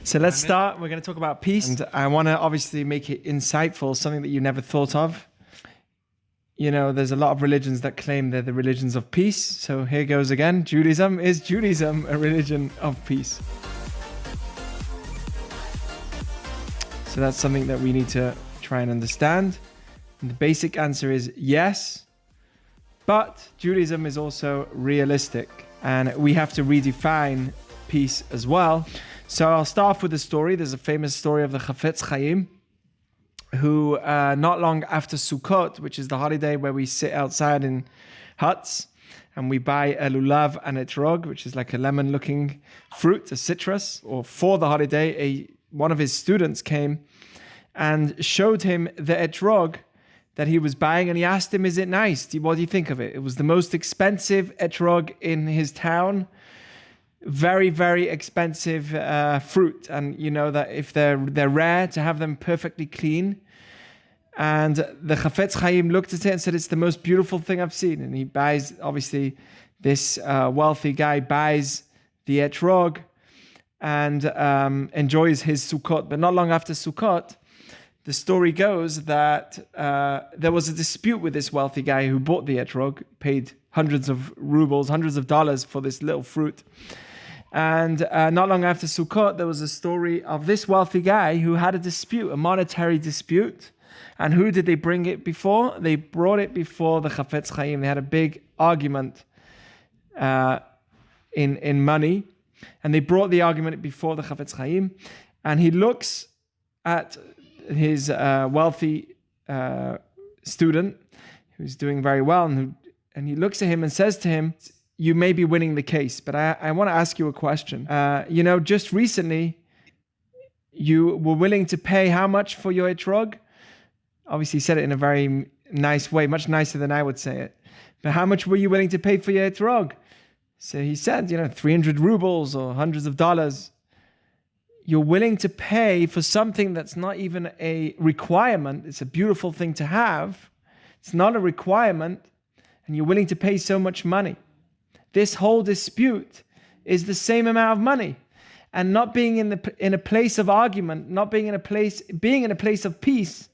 So let's start. We're going to talk about peace. And I want to obviously make it insightful, something that you never thought of. You know, there's a lot of religions that claim they're the religions of peace. So here goes again. Judaism, is Judaism a religion of peace? So that's something that we need to try and understand. And the basic answer is yes. But Judaism is also realistic. And we have to redefine peace as well. So I'll start off with a story. There's a famous story of the Chafetz Chaim, who not long after Sukkot, which is the holiday where we sit outside in huts and we buy a lulav and etrog, which is like a lemon-looking fruit, a citrus. Or for the holiday, one of his students came and showed him the etrog that he was buying, and he asked him, "Is it nice? What do you think of it?" It was the most expensive etrog in his town. Very, very expensive fruit, and you know that if they're rare, to have them perfectly clean. And the Chafetz Chaim looked at it and said, "It's the most beautiful thing I've seen." And he buys, obviously, this wealthy guy buys the etrog and enjoys his Sukkot. But not long after Sukkot, the story goes that there was a dispute with this wealthy guy who bought the etrog, paid hundreds of rubles, hundreds of dollars for this little fruit. And not long after Sukkot, there was a story of this wealthy guy who had a dispute, a monetary dispute. And who did they bring it before? They brought it before the Chafetz Chaim. They had a big argument in money. And they brought the argument before the Chafetz Chaim. And he looks at his wealthy student, who's doing very well, and he looks at him and says to him, "You may be winning the case, but I want to ask you a question. Just recently, you were willing to pay how much for your etrog?" Obviously, he said it in a very nice way, much nicer than I would say it. But how much were you willing to pay for your etrog? So he said, 300 rubles or hundreds of dollars. You're willing to pay for something that's not even a requirement. It's a beautiful thing to have. It's not a requirement. And you're willing to pay so much money. This whole dispute is the same amount of money. And not being in a place of argument, not being in a place of peace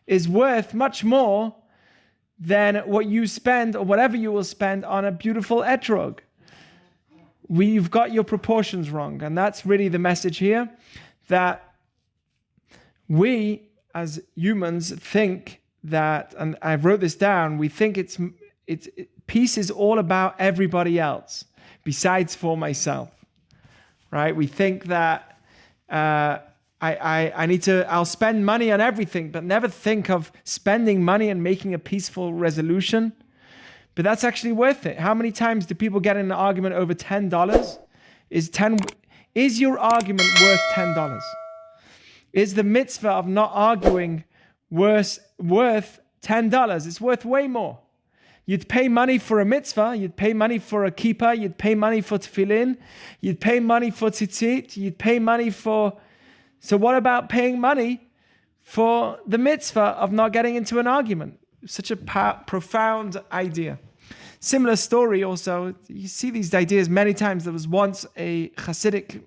is worth much more than what you spend or whatever you will spend on a beautiful etrog. You've got your proportions wrong. And that's really the message here, that we as humans think that, and I wrote this down, we think peace is all about everybody else besides for myself, right? We think that I'll spend money on everything, but never think of spending money and making a peaceful resolution. But that's actually worth it. How many times do people get in an argument over $10? Is your argument worth $10? Is the mitzvah of not arguing worth $10? It's worth way more. You'd pay money for a mitzvah, you'd pay money for a kippah, you'd pay money for tefillin, you'd pay money for tzitzit, you'd pay money for... So what about paying money for the mitzvah of not getting into an argument? Such a profound idea. Similar story also, you see these ideas many times. There was once a Hasidic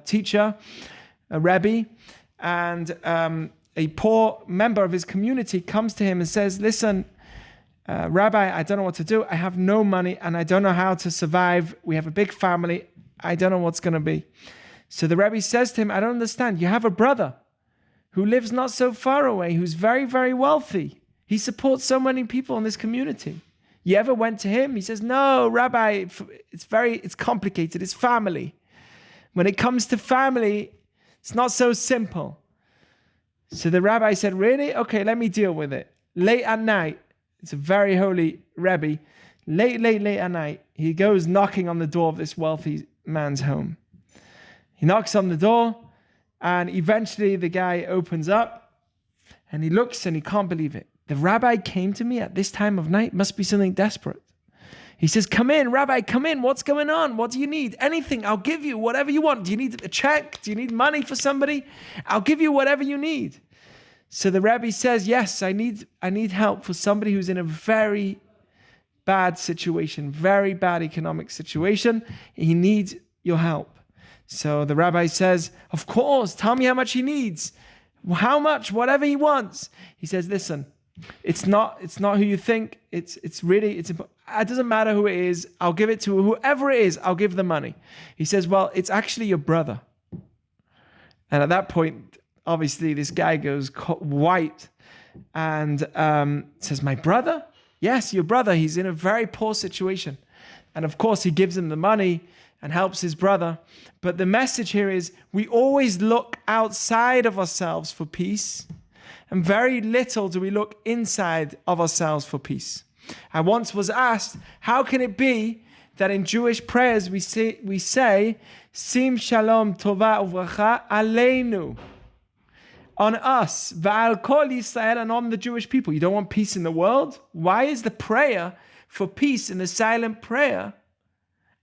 teacher, a Rebbe, and a poor member of his community comes to him and says, "Listen, Rabbi, I don't know what to do. I have no money and I don't know how to survive. We have a big family. I don't know what's going to be." So the Rebbe says to him, "I don't understand. You have a brother who lives not so far away, who's very, very wealthy. He supports so many people in this community. You ever went to him?" He says, "No, Rabbi, it's complicated. It's family. When it comes to family, it's not so simple." So the Rabbi said, "Really? Okay, let me deal with it." Late at night, it's a very holy Rebbe, late at night, he goes knocking on the door of this wealthy man's home. He knocks on the door, and eventually the guy opens up, and he looks and he can't believe it. The rabbi came to me at this time of night. Must be something desperate. He says, "Come in, Rabbi, come in. What's going on? What do you need? Anything, I'll give you whatever you want. Do you need a check? Do you need money for somebody? I'll give you whatever you need." So the Rebbe says, "Yes, I need help for somebody who's in a very bad situation, very bad economic situation. He needs your help." So the rabbi says, of course, tell me how much he needs. How much? Whatever he wants. He says, listen, it's not who you think. It doesn't matter who it is. I'll give it to whoever it is. I'll give the money. He says, well, it's actually your brother. And at that point, obviously, this guy goes white and says, my brother? Yes, your brother. He's in a very poor situation. And of course, he gives him the money and helps his brother. But the message here is we always look outside of ourselves for peace, and very little do we look inside of ourselves for peace. I once was asked, how can it be that in Jewish prayers we say Sim Shalom Tova Uvracha Aleinu, on us, Va'al Kol Yisrael, and on the Jewish people? You don't want peace in the world? Why is the prayer for peace in the silent prayer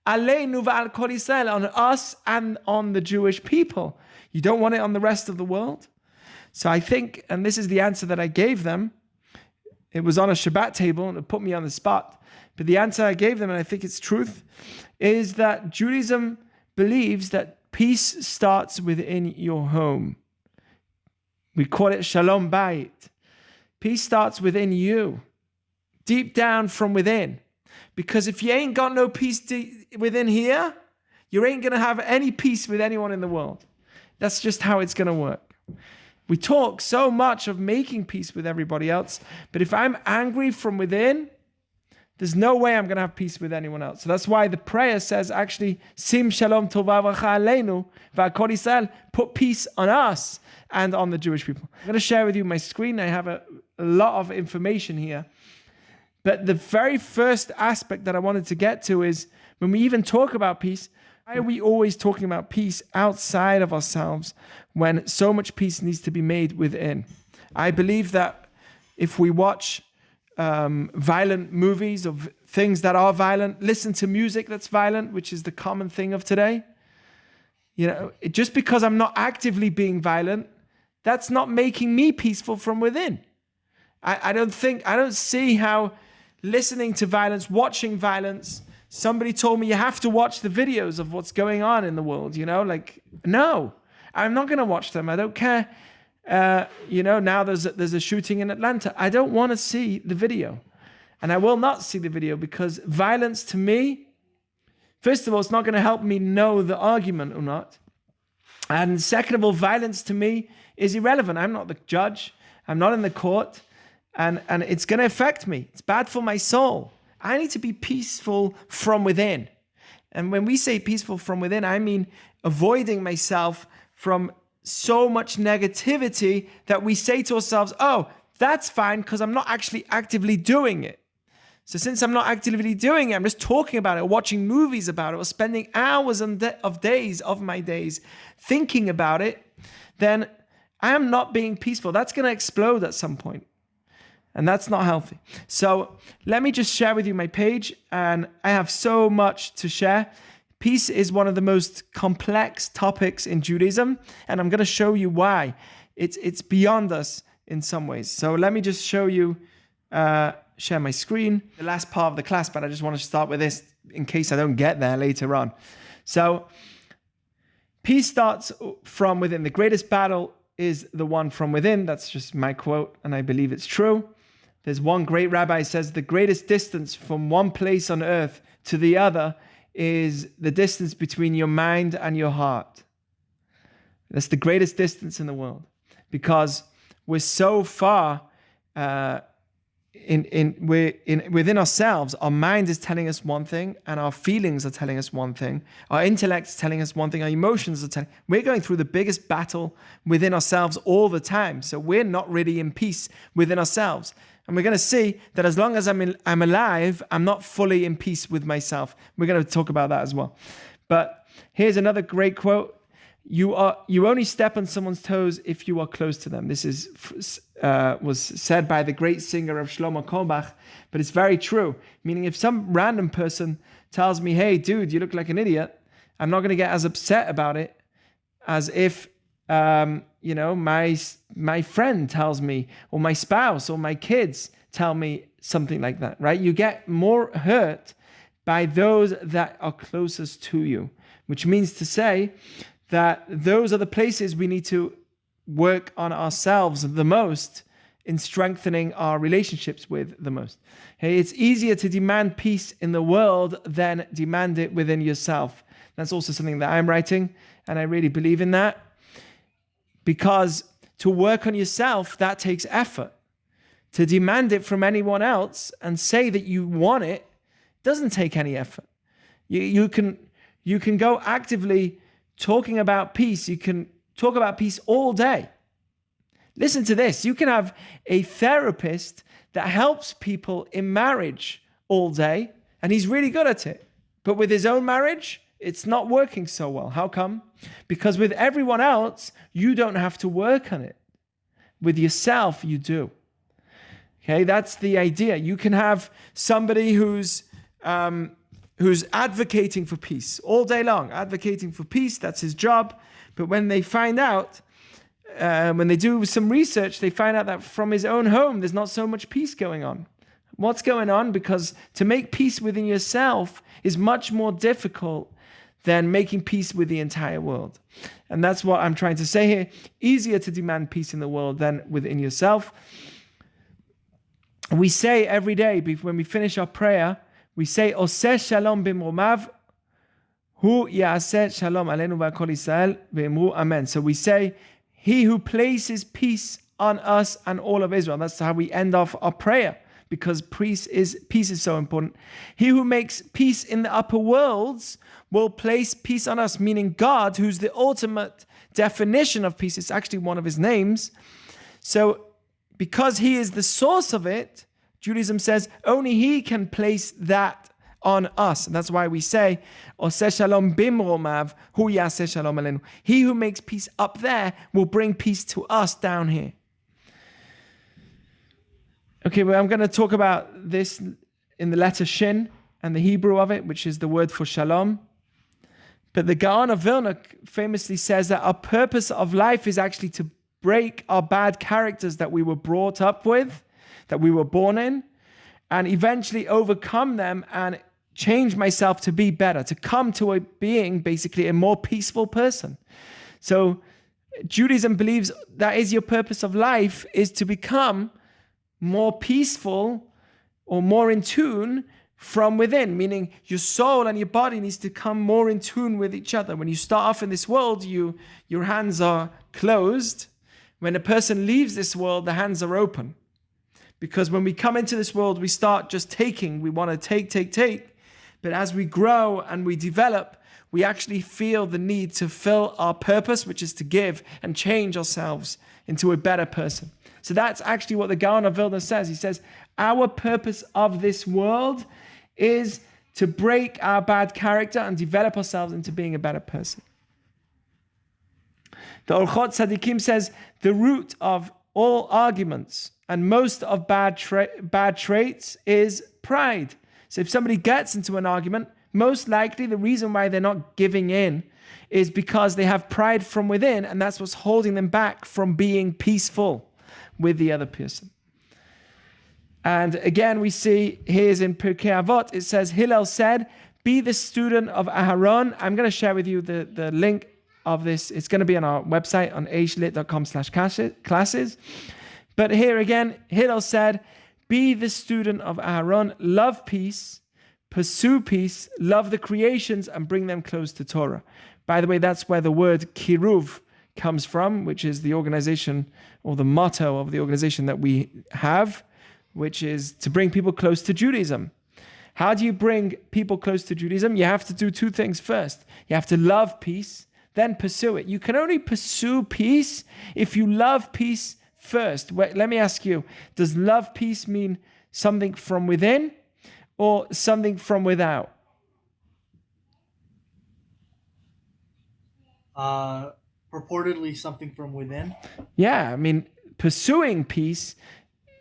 Aleinu Va'al Kol Yisrael, on us and on the Jewish people? You don't want it on the rest of the world? So I think, and this is the answer that I gave them, it was on a Shabbat table and it put me on the spot, but the answer I gave them, and I think it's truth, is that Judaism believes that peace starts within your home. We call it Shalom Bayit. Peace starts within you, deep down from within. Because if you ain't got no peace within here, you ain't going to have any peace with anyone in the world. That's just how it's going to work. We talk so much of making peace with everybody else, but if I'm angry from within, there's no way I'm going to have peace with anyone else. So that's why the prayer says, actually, Sim Shalom Tova V'cha Aleinu V'Kol Yisrael, put peace on us and on the Jewish people. I'm going to share with you my screen. I have a lot of information here. But the very first aspect that I wanted to get to is, when we even talk about peace, why are we always talking about peace outside of ourselves when so much peace needs to be made within? I believe that if we watch violent movies of things that are violent, listen to music that's violent, which is the common thing of today, just because I'm not actively being violent, that's not making me peaceful from within. I don't see how listening to violence, watching violence, somebody told me you have to watch the videos of what's going on in the world, no, I'm not going to watch them. I don't care. Now there's a shooting in Atlanta. I don't want to see the video. And I will not see the video, because violence to me, first of all, it's not going to help me know the argument or not. And second of all, violence to me is irrelevant. I'm not the judge. I'm not in the court. And it's going to affect me. It's bad for my soul. I need to be peaceful from within. And when we say peaceful from within, I mean avoiding myself from so much negativity that we say to ourselves, oh, that's fine because I'm not actually actively doing it. So since I'm not actively doing it, I'm just talking about it, or watching movies about it, or spending hours of my days thinking about it, then I am not being peaceful. That's going to explode at some point. And that's not healthy. So let me just share with you my page, and I have so much to share. Peace is one of the most complex topics in Judaism, and I'm going to show you why. It's beyond us in some ways. So let me just show you, share my screen, the last part of the class, but I just want to start with this in case I don't get there later on. So peace starts from within. The greatest battle is the one from within. That's just my quote, and I believe it's true. There's one great rabbi who says the greatest distance from one place on earth to the other is the distance between your mind and your heart. That's the greatest distance in the world, because we're so far within ourselves. Our mind is telling us one thing, and our feelings are telling us one thing. Our intellect is telling us one thing. Our emotions are telling. We're going through the biggest battle within ourselves all the time. So we're not really in peace within ourselves. And we're going to see that as long as I'm alive, I'm not fully in peace with myself. We're going to talk about that as well. But here's another great quote. You only step on someone's toes if you are close to them. This was said by the great singer of Shlomo Kolbach, but it's very true. Meaning, if some random person tells me, hey, dude, you look like an idiot, I'm not going to get as upset about it as if my friend tells me, or my spouse or my kids tell me something like that, right? You get more hurt by those that are closest to you. which means to say that those are the places we need to work on ourselves the most in strengthening our relationships with the most. Hey, it's easier to demand peace in the world than demand it within yourself. That's also something that I'm writing, and I really believe in that. Because to work on yourself, that takes effort. To demand it from anyone else and say that you want it doesn't take any effort. You can go actively talking about peace. You can talk about peace all day. Listen to this. You can have a therapist that helps people in marriage all day, and he's really good at it. But with his own marriage, it's not working so well. How come? Because with everyone else, you don't have to work on it. With yourself, you do. Okay, that's the idea. You can have somebody who's advocating for peace all day long, advocating for peace. That's his job. But when they find out, when they do some research, they find out that from his own home, there's not so much peace going on. What's going on? Because to make peace within yourself is much more difficult than making peace with the entire world. And that's what I'm trying to say here. Easier to demand peace in the world than within yourself. We say every day, when we finish our prayer, we say, Oseh shalom b'mromav, hu ya'aseh shalom aleinu v'al Yisrael v'emru amen. So we say, he who places peace on us and all of Israel. That's how we end off our prayer, because peace is so important. He who makes peace in the upper worlds will place peace on us, meaning God, who's the ultimate definition of peace. It's actually one of his names. So because he is the source of it, Judaism says only he can place that on us. And that's why we say, Oseh shalom bimromav, hu yaseh shalom aleinu. He who makes peace up there will bring peace to us down here. Okay, well, I'm going to talk about this in the letter Shin and the Hebrew of it, which is the word for shalom. But the Gaon of Vilna famously says that our purpose of life is actually to break our bad characters that we were brought up with, that we were born in, and eventually overcome them and change myself to be better, to come to a being basically a more peaceful person. So Judaism believes that is your purpose of life, is to become more peaceful or more in tune from within, meaning your soul and your body needs to come more in tune with each other. When you start off in this world, your hands are closed. When a person leaves this world, the hands are open. Because when we come into this world, we start just taking. We want to take. But as we grow and we develop, we actually feel the need to fill our purpose, which is to give and change ourselves into a better person. So that's actually what the Gaon of Vilna says. He says, our purpose of this world is to break our bad character and develop ourselves into being a better person. The Orchot Tzadikim says, the root of all arguments and most of bad traits is pride. So if somebody gets into an argument, most likely the reason why they're not giving in is because they have pride from within, and that's what's holding them back from being peaceful with the other person. And again, we see here's in Pirkei Avot, it says, Hillel said, be the student of Aharon. I'm going to share with you the link of this. It's going to be on our website on aishlit.com/classes. But here again, Hillel said, be the student of Aharon, love peace, pursue peace, love the creations, and bring them close to Torah. By the way, that's where the word kiruv comes from, which is the organization or the motto of the organization that we have, which is to bring people close to Judaism. How do you bring people close to Judaism? You have to do two things first. You have to love peace, then pursue it. You can only pursue peace if you love peace first. Let me ask you, does love peace mean something from within or something from without? Purportedly something from within. Yeah, I mean, pursuing peace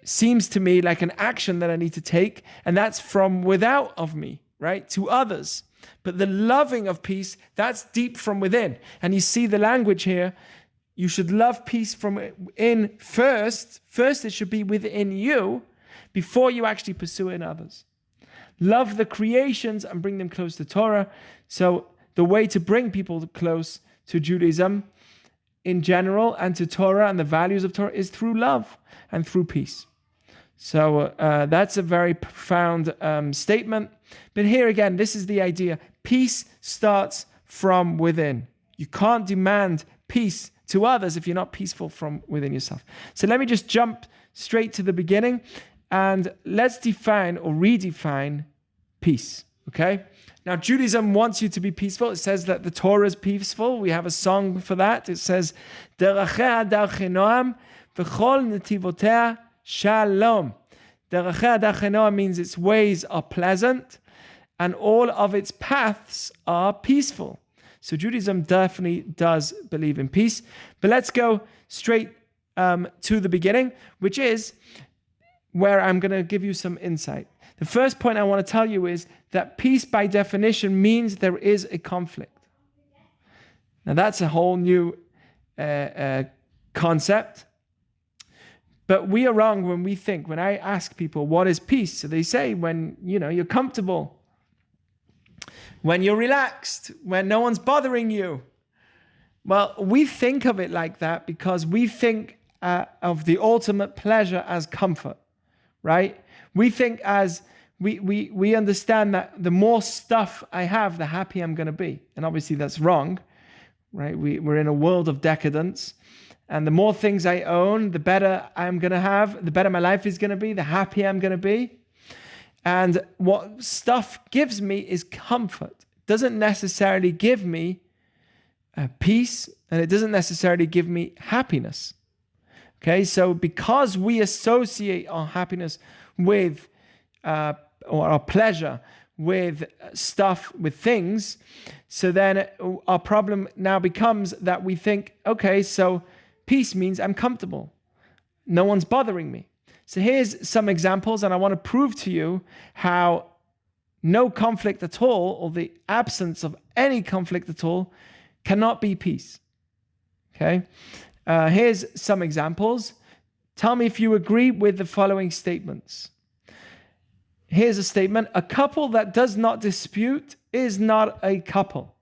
seems to me like an action that I need to take, and that's from without of me, right, to others. But the loving of peace, that's deep from within. And you see the language here. You should love peace from in first. First, it should be within you before you actually pursue it in others. Love the creations and bring them close to Torah. So the way to bring people close to Judaism in general and to Torah and the values of Torah is through love and through peace. So that's a very profound statement. But here again, this is the idea. Peace starts from within. You can't demand peace to others if you're not peaceful from within yourself. So let me just jump straight to the beginning and let's define or redefine peace. Okay? Now, Judaism wants you to be peaceful. It says that the Torah is peaceful. We have a song for that. It says, Derachea darchei noam, v'chol netivotea shalom. Derachea darchei noam means its ways are pleasant and all of its paths are peaceful. So Judaism definitely does believe in peace. But let's go straight to the beginning, which is where I'm going to give you some insight. The first point I want to tell you is that peace by definition means there is a conflict. Now that's a whole new concept. But we are wrong when we think, when I ask people, what is peace? So they say when, you're comfortable, when you're relaxed, when no one's bothering you. Well, we think of it like that because we think of the ultimate pleasure as comfort, right? We think as we understand that the more stuff I have, the happier I'm going to be. And obviously that's wrong, right? We're in a world of decadence. And the more things I own, the better I'm going to have, the better my life is going to be, the happier I'm going to be. And what stuff gives me is comfort. It doesn't necessarily give me peace, and it doesn't necessarily give me happiness. Okay, so because we associate our happiness with, or our pleasure with stuff, with things, so then our problem now becomes that we think, okay, so peace means I'm comfortable. No one's bothering me. So here's some examples, and I want to prove to you how no conflict at all, or the absence of any conflict at all, cannot be peace. Okay? Here's some examples. Tell me if you agree with the following statements. Here's a statement. A couple that does not dispute is not a couple.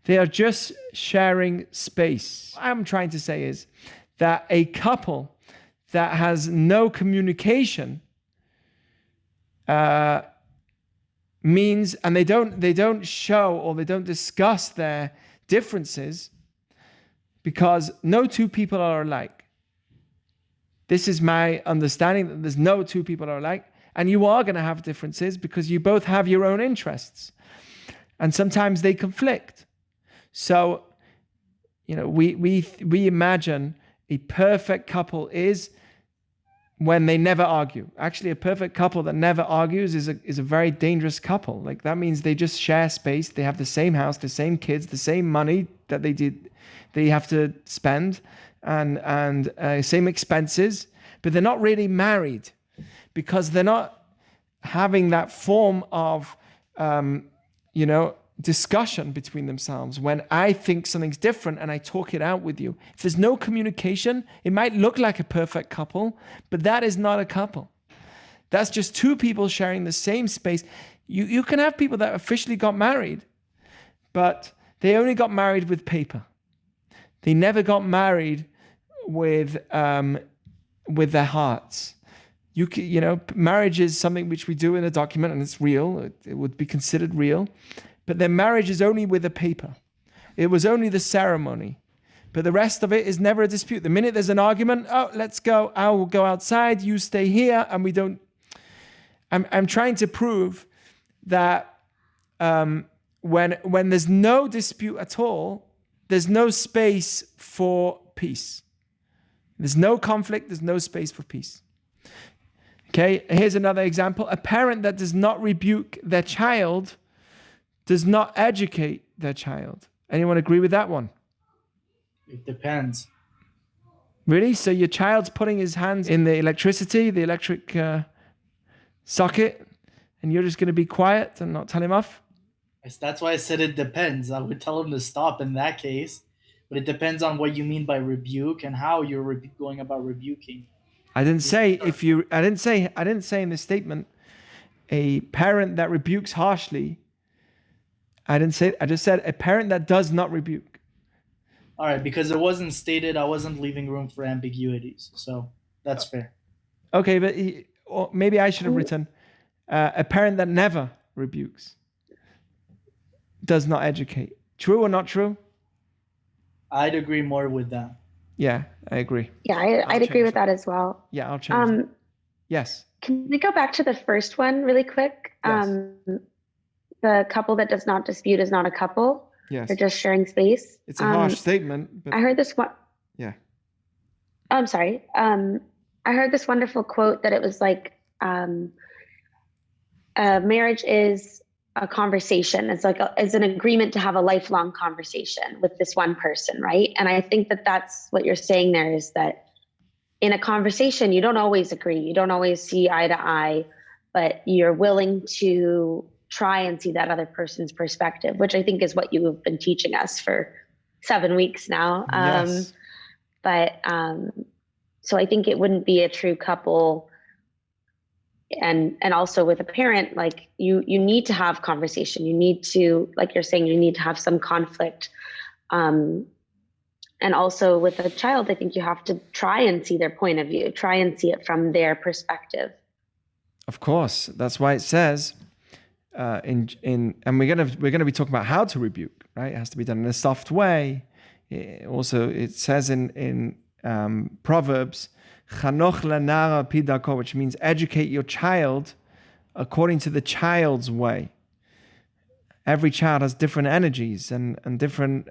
They are just sharing space. What I'm trying to say is that a couple that has no communication means, and they don't show or they don't discuss their differences, because no two people are alike. This is my understanding, that there's no two people are alike, and you are going to have differences because you both have your own interests, and sometimes they conflict. So, we imagine a perfect couple is when they never argue. Actually, a perfect couple that never argues is a very dangerous couple. Like, that means they just share space. They have the same house, the same kids, the same money that they have to spend, and same expenses, but they're not really married because they're not having that form of, discussion between themselves. When I think something's different and I talk it out with you, if there's no communication, it might look like a perfect couple, but that is not a couple. That's just two people sharing the same space. You can have people that officially got married, but they only got married with paper. They never got married with their hearts. Marriage is something which we do in a document, and it's real. It would be considered real. But their marriage is only with a paper. It was only the ceremony. But the rest of it is never a dispute. The minute there's an argument, let's go. I will go outside. You stay here, and we don't. I'm trying to prove that when there's no dispute at all, there's no space for peace. There's no conflict. There's no space for peace. Okay, here's another example. A parent that does not rebuke their child does not educate their child. Anyone agree with that one? It depends. Really? So your child's putting his hands in the electric socket, and you're just going to be quiet and not tell him off? That's why I said it depends. I would tell him to stop in that case, but it depends on what you mean by rebuke and how you're going about rebuking. I didn't say in this statement, a parent that rebukes harshly I didn't say. I just said a parent that does not rebuke. All right, because it wasn't stated, I wasn't leaving room for ambiguities. So that's fair. Okay, but or maybe I should have written a parent that never rebukes, does not educate. True or not true? I'd agree more with that. Yeah, I agree. Yeah, I'll I'd agree change with that as well. Yeah, I'll change it. Um, Yes. Can we go back to the first one really quick? Yes. The couple that does not dispute is not a couple. Yes. They're just sharing space. It's a harsh statement, but I heard this one. yeah. I'm sorry. I heard this wonderful quote that it was like, marriage is a conversation. It's like it's an agreement to have a lifelong conversation with this one person, right? And I think that that's what you're saying there, is that in a conversation, you don't always agree. You don't always see eye to eye, but you're willing to try and see that other person's perspective, which I think is what you have been teaching us for 7 weeks now. Yes. But so I think it wouldn't be a true couple. And also with a parent, like you need to have conversation. You need to, like you're saying, you need to have some conflict. And also with a child, I think you have to try and see their point of view, try and see it from their perspective. Of course, that's why it says and we're gonna be talking about how to rebuke, right? It has to be done in a soft way. Also, it says in Proverbs, "Chanoch lanara pidako," which means educate your child according to the child's way. Every child has different energies and different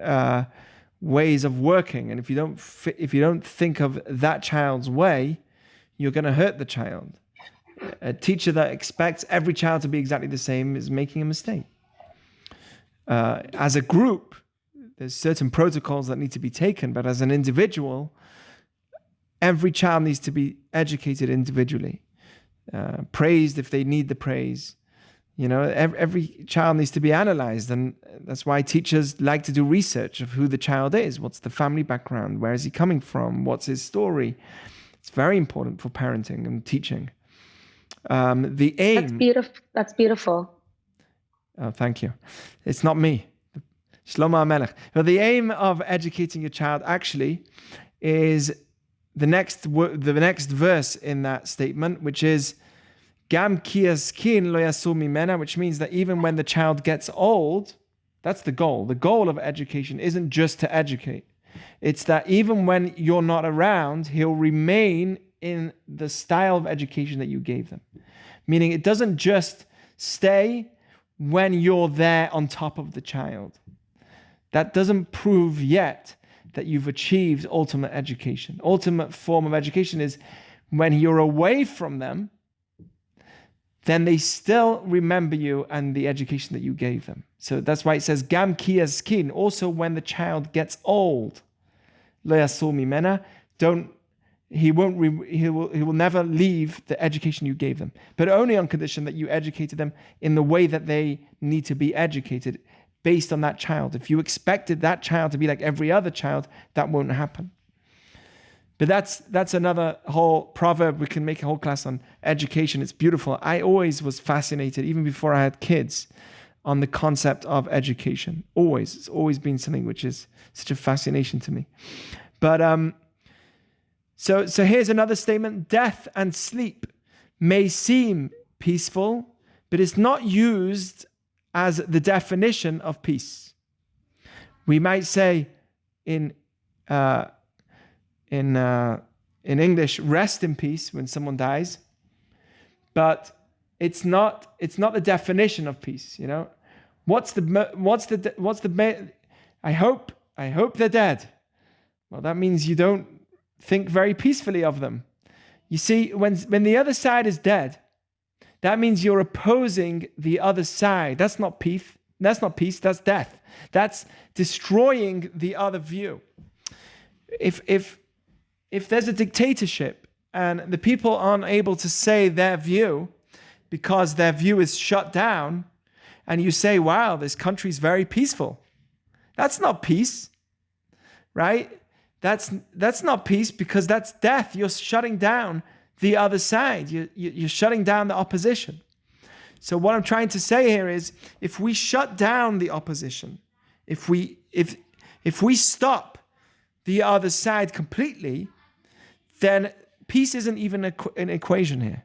ways of working, and if you don't think of that child's way, you're going to hurt the child. A teacher that expects every child to be exactly the same is making a mistake. As a group, there's certain protocols that need to be taken, but as an individual, every child needs to be educated individually, praised if they need the praise. You know, every child needs to be analyzed, and that's why teachers like to do research of who the child is. What's the family background? Where is he coming from? What's his story? It's very important for parenting and teaching. The aim... That's beautiful. That's beautiful. Oh, thank you. It's not me. Shlomo HaMelech. But the aim of educating your child actually is the next verse in that statement, which is Gam ki askin lo yasu mimena, which means that even when the child gets old, that's the goal. The goal of education isn't just to educate. It's that even when you're not around, he'll remain in the style of education that you gave them. Meaning it doesn't just stay when you're there on top of the child. That doesn't prove yet that you've achieved ultimate education. Ultimate form of education is when you're away from them, then they still remember you and the education that you gave them. So that's why it says Gam ki askin. Also, when the child gets old, lo yasu mimena, he will never leave the education you gave them, but only on condition that you educated them in the way that they need to be educated based on that child. If you expected that child to be like every other child, that won't happen. But that's another whole proverb. We can make a whole class on education. It's beautiful. I always was fascinated, even before I had kids, on the concept of education. Always. It's always been something which is such a fascination to me. But so here's another statement. Death and sleep may seem peaceful, but it's not used as the definition of peace. We might say in English, rest in peace when someone dies, but it's not the definition of peace. You know, I hope they're dead. Well, that means you don't think very peacefully of them. You see, when the other side is dead, that means you're opposing the other side. That's not peace. That's not peace. That's death. That's destroying the other view. If there's a dictatorship and the people aren't able to say their view because their view is shut down, and you say, wow, this country's very peaceful. That's not peace, right? That's not peace, because that's death. You're shutting down the other side. You're shutting down the opposition. So what I'm trying to say here is, if we shut down the opposition, if we stop the other side completely, then peace isn't even an equation here.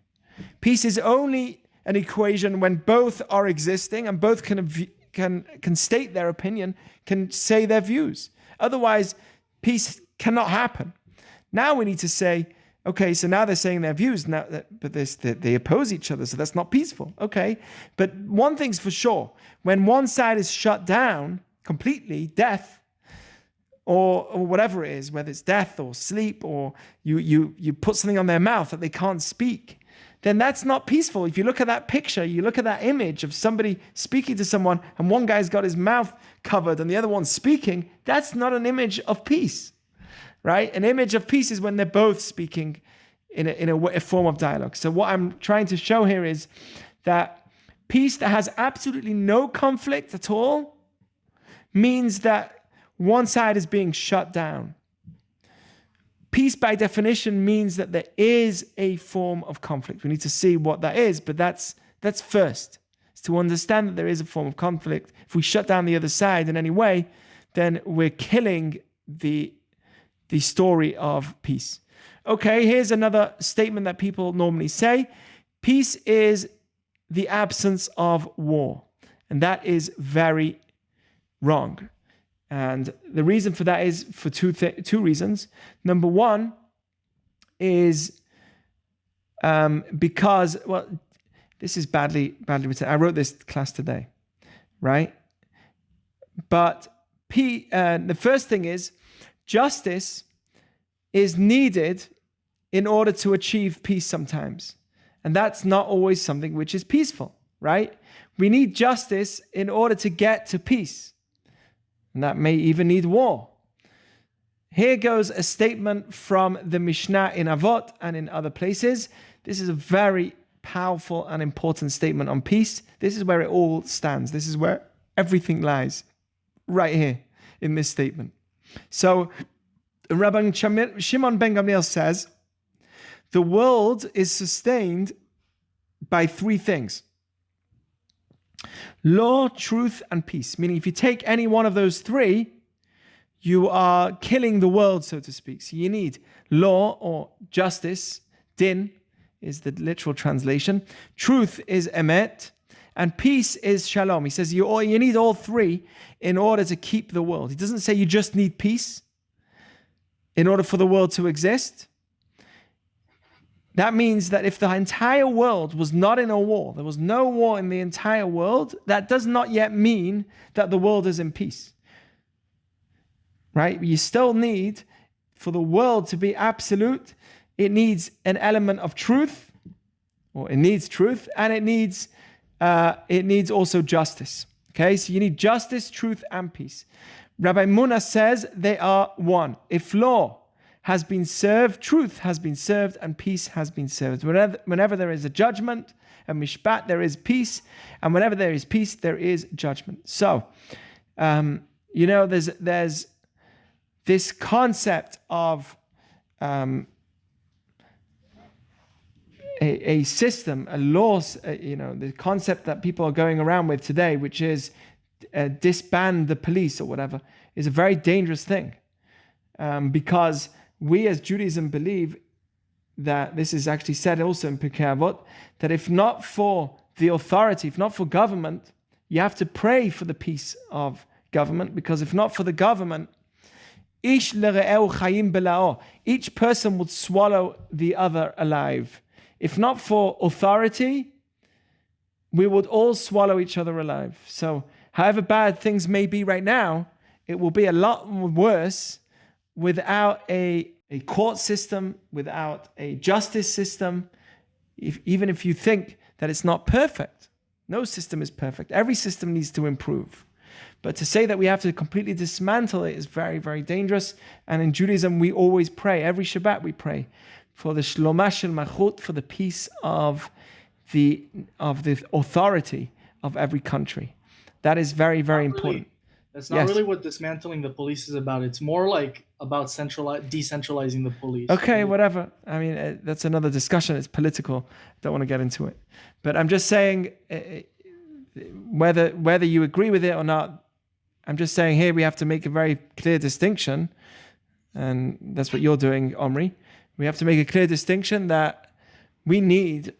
Peace is only an equation when both are existing and both can state their opinion, can say their views. Otherwise, peace cannot happen. Now we need to say, okay, so now they're saying their views, but they oppose each other, so that's not peaceful. Okay, but one thing's for sure: when one side is shut down completely, death, or whatever it is, whether it's death or sleep, or you put something on their mouth that they can't speak, then that's not peaceful. If you look at that picture, you look at that image of somebody speaking to someone, and one guy's got his mouth covered and the other one's speaking, that's not an image of peace, right? An image of peace is when they're both speaking in a form of dialogue. So what I'm trying to show here is that peace that has absolutely no conflict at all means that one side is being shut down. Peace by definition means that there is a form of conflict. We need to see what that is, but that's first. It's to understand that there is a form of conflict. If we shut down the other side in any way, then we're killing the story of peace. Okay, here's another statement that people normally say. Peace is the absence of war. And that is very wrong. And the reason for that is for two reasons. Number one is because, well, this is badly written. I wrote this class today, right? But the first thing is, justice is needed in order to achieve peace sometimes. And that's not always something which is peaceful, right? We need justice in order to get to peace. And that may even need war. Here goes a statement from the Mishnah in Avot and in other places. This is a very powerful and important statement on peace. This is where it all stands. This is where everything lies, right here in this statement. So Rabbi Shimon ben Gamliel says, the world is sustained by three things: law, truth, and peace. Meaning if you take any one of those three, you are killing the world, so to speak. So you need law or justice. Din is the literal translation. Truth is emet. And peace is shalom. He says you need all three in order to keep the world. He doesn't say you just need peace in order for the world to exist. That means that if the entire world was not in a war, there was no war in the entire world, that does not yet mean that the world is in peace. Right? You still need, for the world to be absolute, it needs an element of truth, or it needs truth, and it needs also justice. Okay, so you need justice, truth, and peace. Rabbi Muna says they are one. If law has been served, truth has been served, and peace has been served. Whenever there is a judgment, a mishpat, there is peace, and whenever there is peace, there is judgment. So, there's this concept of a system, a law, the concept that people are going around with today, which is disband the police or whatever, is a very dangerous thing, because we as Judaism believe that this is actually said also in Pirkei Avot, that if not for the authority, if not for government, you have to pray for the peace of government, because if not for the government, ish lere'ehu chayim bela'o, each person would swallow the other alive. If not for authority, we would all swallow each other alive. So however bad things may be right now, it will be a lot worse without a court system, without a justice system, even if you think that it's not perfect. No system is perfect. Every system needs to improve. But to say that we have to completely dismantle it is very, very dangerous. And in Judaism, we always pray. Every Shabbat we pray for the shloma shel malchut, for the peace of the authority of every country. That is very, very important. That's not really what dismantling the police is about. It's more like about decentralizing the police. Okay, whatever. I mean, that's another discussion. It's political. Don't want to get into it. But I'm just saying, whether you agree with it or not, I'm just saying here we have to make a very clear distinction. And that's what you're doing, Omri. We have to make a clear distinction that we need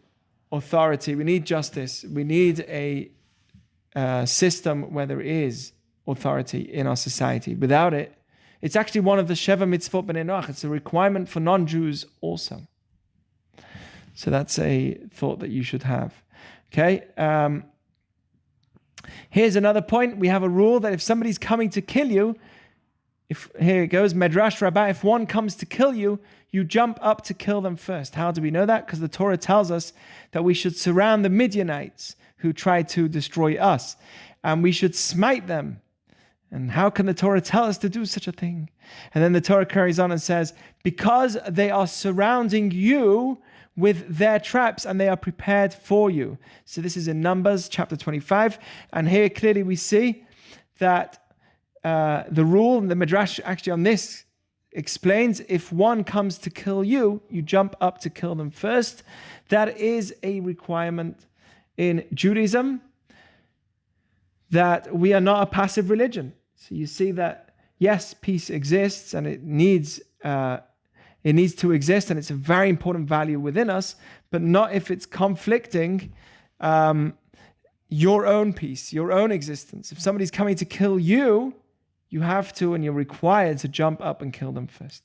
authority. We need justice. We need a system where there is authority in our society. Without it, it's actually one of the Sheva Mitzvot B'nai Noach. It's a requirement for non-Jews also. So that's a thought that you should have. Okay. Here's another point. We have a rule that if somebody's coming to kill you, here it goes, Medrash Rabbah, if one comes to kill you, you jump up to kill them first. How do we know that? Because the Torah tells us that we should surround the Midianites who try to destroy us, and we should smite them. And how can the Torah tell us to do such a thing? And then the Torah carries on and says, because they are surrounding you with their traps and they are prepared for you. So this is in Numbers chapter 25. And here clearly we see that the rule, and the Midrash actually on this explains, if one comes to kill you, you jump up to kill them first. That is a requirement in Judaism, that we are not a passive religion. So you see that, yes, peace exists and it needs to exist, and it's a very important value within us, but not if it's conflicting your own peace, your own existence. If somebody's coming to kill you, you have to and you're required to jump up and kill them first.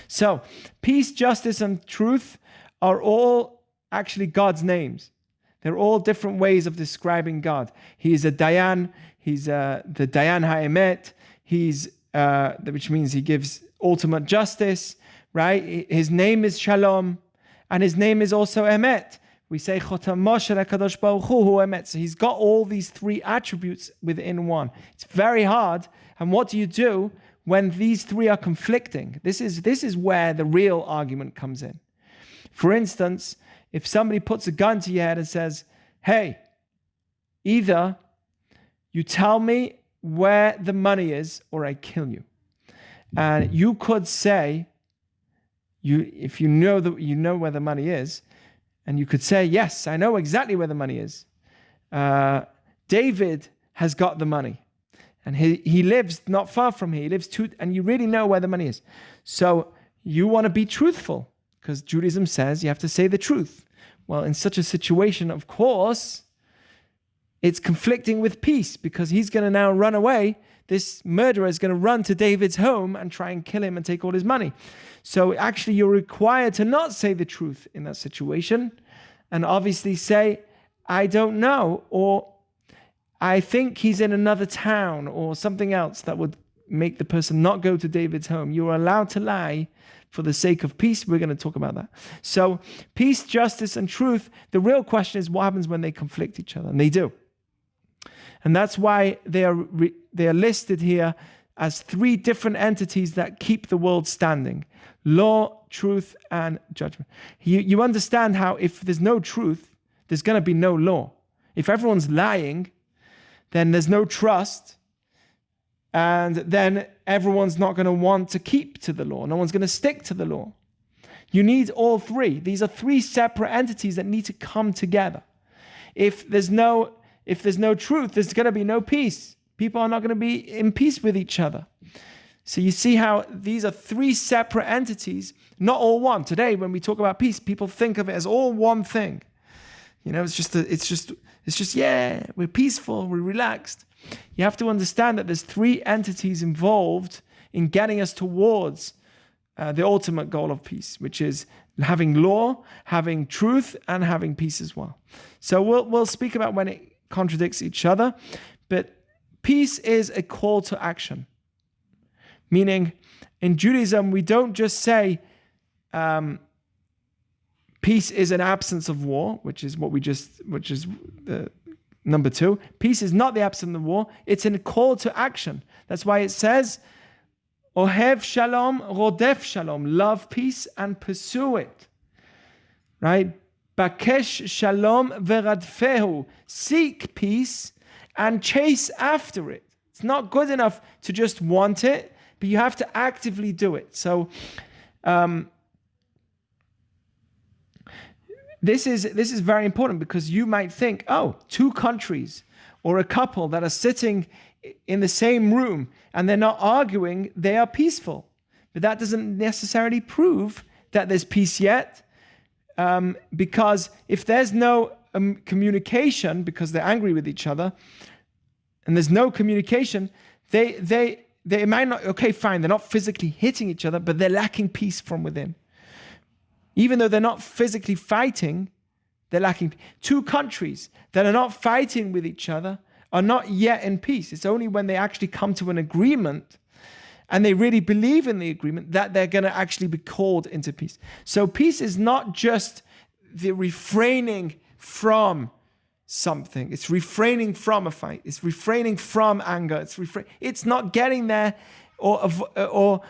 So peace, justice, and truth are all actually God's names. They're all different ways of describing God. He is a Dayan. He's the Dayan HaEmet. He's which means he gives ultimate justice, right? His name is Shalom, and his name is also Emet. We say Chotamo shel HaKadosh Baruch Hu Emet. So he's got all these three attributes within one. It's very hard. And what do you do when these three are conflicting? This is where the real argument comes in. For instance, if somebody puts a gun to your head and says, hey, either you tell me where the money is or I kill you. And you could say, if you know where the money is, and you could say, yes, I know exactly where the money is. David has got the money. And he lives not far from here. He lives and you really know where the money is. So you want to be truthful, because Judaism says you have to say the truth. Well, in such a situation, of course, it's conflicting with peace, because he's going to now run away. This murderer is going to run to David's home and try and kill him and take all his money. So actually, you're required to not say the truth in that situation, and obviously say, I don't know, or I think he's in another town, or something else that would make the person not go to David's home. You are allowed to lie for the sake of peace. We're going to talk about that. So peace, justice, and truth. The real question is what happens when they conflict each other, and they do. And that's why they are listed here as three different entities that keep the world standing: law, truth, and judgment. You understand how if there's no truth, there's going to be no law. If everyone's lying, then there's no trust, and then everyone's not going to want to keep to the law. No one's going to stick to the law. You need all three. These are three separate entities that need to come together. If there's no truth, there's going to be no peace. People are not going to be in peace with each other. So you see how these are three separate entities, not all one. Today, when we talk about peace, people think of it as all one thing. You know, it's just, yeah, we're peaceful, we're relaxed. You have to understand that there's three entities involved in getting us towards the ultimate goal of peace, which is having law, having truth, and having peace as well. So we'll speak about when it contradicts each other, but peace is a call to action. Meaning, in Judaism, we don't just say peace is an absence of war, which is the number 2. Peace is not the absence of war; it's a call to action. That's why it says, "Ohev shalom, rodef shalom." Love peace and pursue it. Right? Bakesh shalom veradfehu. Seek peace and chase after it. It's not good enough to just want it, but you have to actively do it. So this is very important, because you might think, oh, two countries or a couple that are sitting in the same room and they're not arguing, they are peaceful. But that doesn't necessarily prove that there's peace yet, because if there's no communication, because they're angry with each other, and there's no communication, they might not, okay, fine, they're not physically hitting each other, but they're lacking peace from within. Even though they're not physically fighting, they're lacking. Two countries that are not fighting with each other are not yet in peace. It's only when they actually come to an agreement and they really believe in the agreement that they're going to actually be called into peace. So peace is not just the refraining from something. It's refraining from a fight. It's refraining from anger. It's not getting there or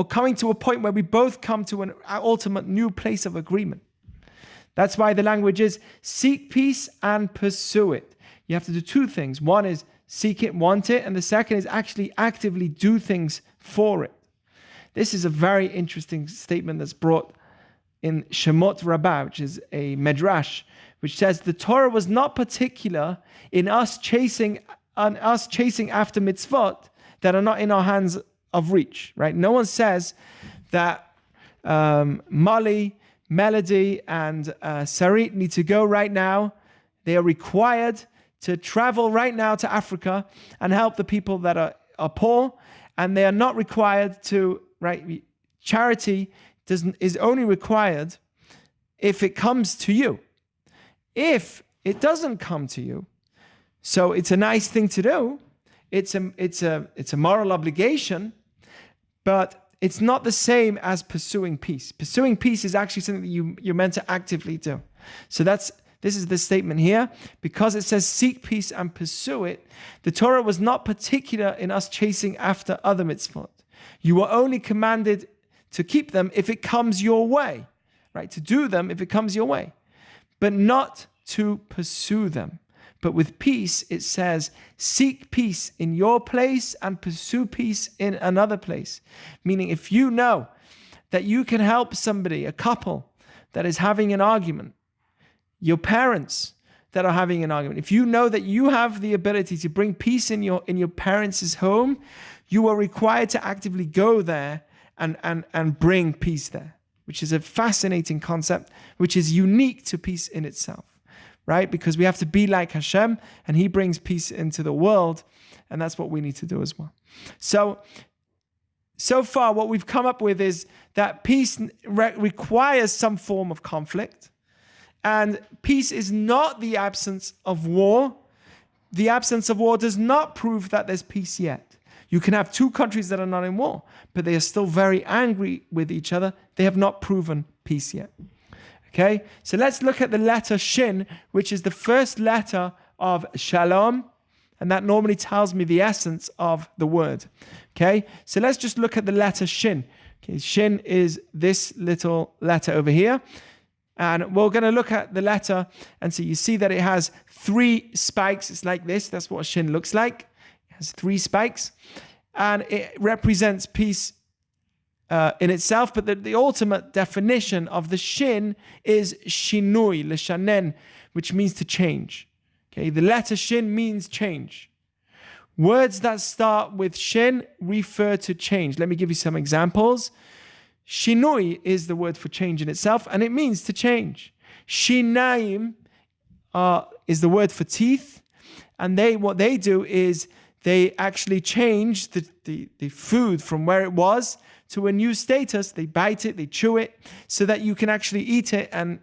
coming to a point where we both come to an ultimate new place of agreement. That's why the language is seek peace and pursue it. You have to do two things. One is seek it, want it, and the second is actually actively do things for it. This is a very interesting statement that's brought in Shemot Rabbah, which is a medrash, which says the Torah was not particular in us chasing after mitzvot that are not in our hands of reach, right? No one says that Molly, Melody, and Sarit need to go right now. They are required to travel right now to Africa and help the people that are poor, and they are not required to, right? Charity is only required if it comes to you. If it doesn't come to you, so it's a nice thing to do. It's a moral obligation, but it's not the same as pursuing peace. Pursuing peace is actually something that you're meant to actively do. So this is the statement here. Because it says seek peace and pursue it, the Torah was not particular in us chasing after other mitzvot. You are only commanded to keep them if it comes your way, right? To do them if it comes your way, but not to pursue them. But with peace, it says, seek peace in your place and pursue peace in another place. Meaning, if you know that you can help somebody, a couple that is having an argument, your parents that are having an argument, if you know that you have the ability to bring peace in your parents' home, you are required to actively go there and bring peace there, which is a fascinating concept, which is unique to peace in itself. Right? Because we have to be like Hashem, and He brings peace into the world, and that's what we need to do as well. So far, what we've come up with is that peace requires some form of conflict, and peace is not the absence of war. The absence of war does not prove that there's peace yet. You can have two countries that are not in war, but they are still very angry with each other. They have not proven peace yet. Okay, so let's look at the letter Shin, which is the first letter of Shalom, and that normally tells me the essence of the word. Okay, so let's just look at the letter Shin. Okay, Shin is this little letter over here, and we're going to look at the letter, and so you see that it has 3 spikes. It's like this. That's what Shin looks like. It has 3 spikes, and it represents peace in itself, but the ultimate definition of the Shin is shinui, leshanen, which means to change. Okay, the letter Shin means change. Words that start with Shin refer to change. Let me give you some examples. Shinui is the word for change in itself, and it means to change. Shinaim is the word for teeth, and what they do is they actually change the food from where it was to a new status. They bite it, they chew it, so that you can actually eat it and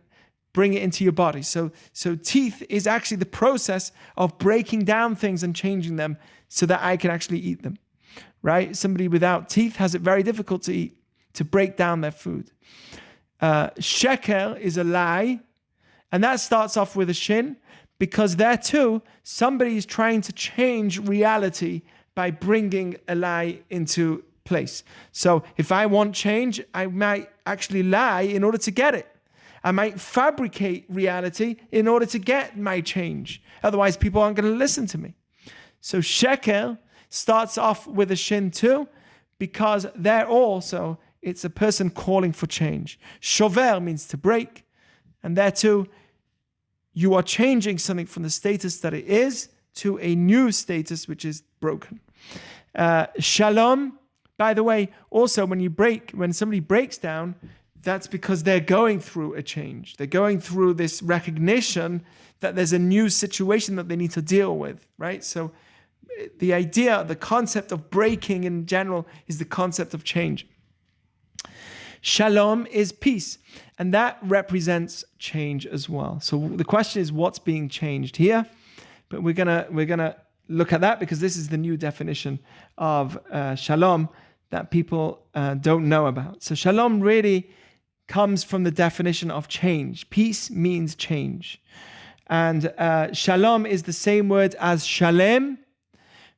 bring it into your body. So teeth is actually the process of breaking down things and changing them so that I can actually eat them, right? Somebody without teeth has it very difficult to eat, to break down their food. Sheker is a lie, and that starts off with a Shin, because there too, somebody is trying to change reality by bringing a lie into place. So if I want change, I might actually lie in order to get it. I might fabricate reality in order to get my change. Otherwise, people aren't going to listen to me. So sheker starts off with a shin too, because there also it's a person calling for change. Shover means to break, and there too, you are changing something from the status that it is to a new status which is broken. Shalom, by the way, also when somebody breaks down, that's because they're going through a change. They're going through this recognition that there's a new situation that they need to deal with, right? So the idea, the concept of breaking in general is the concept of change. Shalom is peace, and that represents change as well. So the question is, what's being changed here? But we're gonna look at that because this is the new definition of shalom that people don't know about. So shalom really comes from the definition of change. Peace means change. And shalom is the same word as shalem,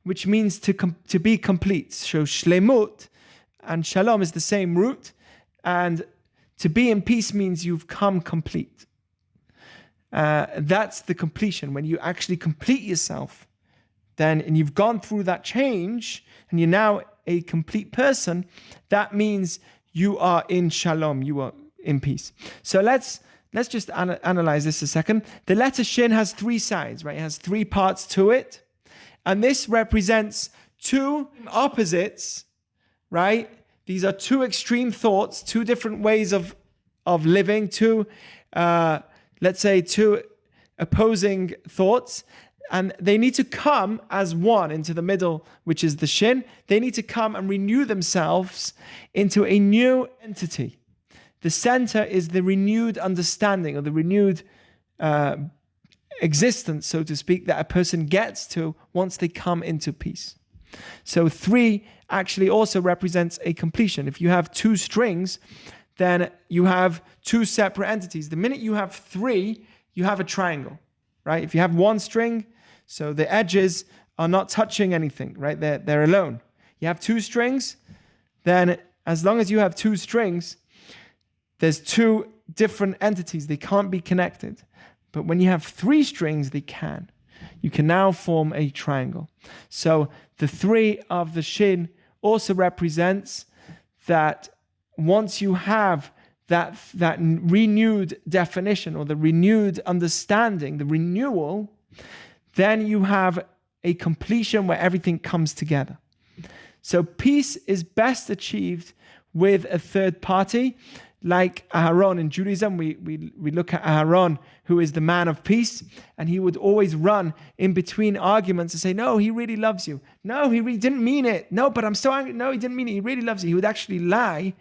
which means to be complete. So shlemut and shalom is the same root. And to be in peace means you've come complete. That's the completion. When you actually complete yourself, and you've gone through that change, and you're now a complete person, that means you are in shalom, you are in peace. So let's just analyze this a second. The letter Shin has three sides, right? It has three parts to it. And this represents two opposites, right? These are two extreme thoughts, two different ways of living, two opposing thoughts. And they need to come as one into the middle, which is the Shin. They need to come and renew themselves into a new entity. The center is the renewed understanding, or the renewed existence, so to speak, that a person gets to once they come into peace. So 3 actually also represents a completion. If you have 2 strings, then you have 2 separate entities. The minute you have 3, you have a triangle, right? If you have 1 string, so the edges are not touching anything, right? They're alone. You have 2 strings, then as long as you have 2 strings, there's 2 different entities. They can't be connected. But when you have 3 strings, they can. You can now form a triangle. So the 3 of the Shin also represents that once you have that renewed definition, or the renewed understanding, the renewal, then you have a completion where everything comes together. So peace is best achieved with a third party, like Aharon in Judaism. We look at Aharon, who is the man of peace, and he would always run in between arguments and say, no, he really loves you. No, he really didn't mean it. No, but I'm so angry. No, he didn't mean it. He really loves you. He would actually lie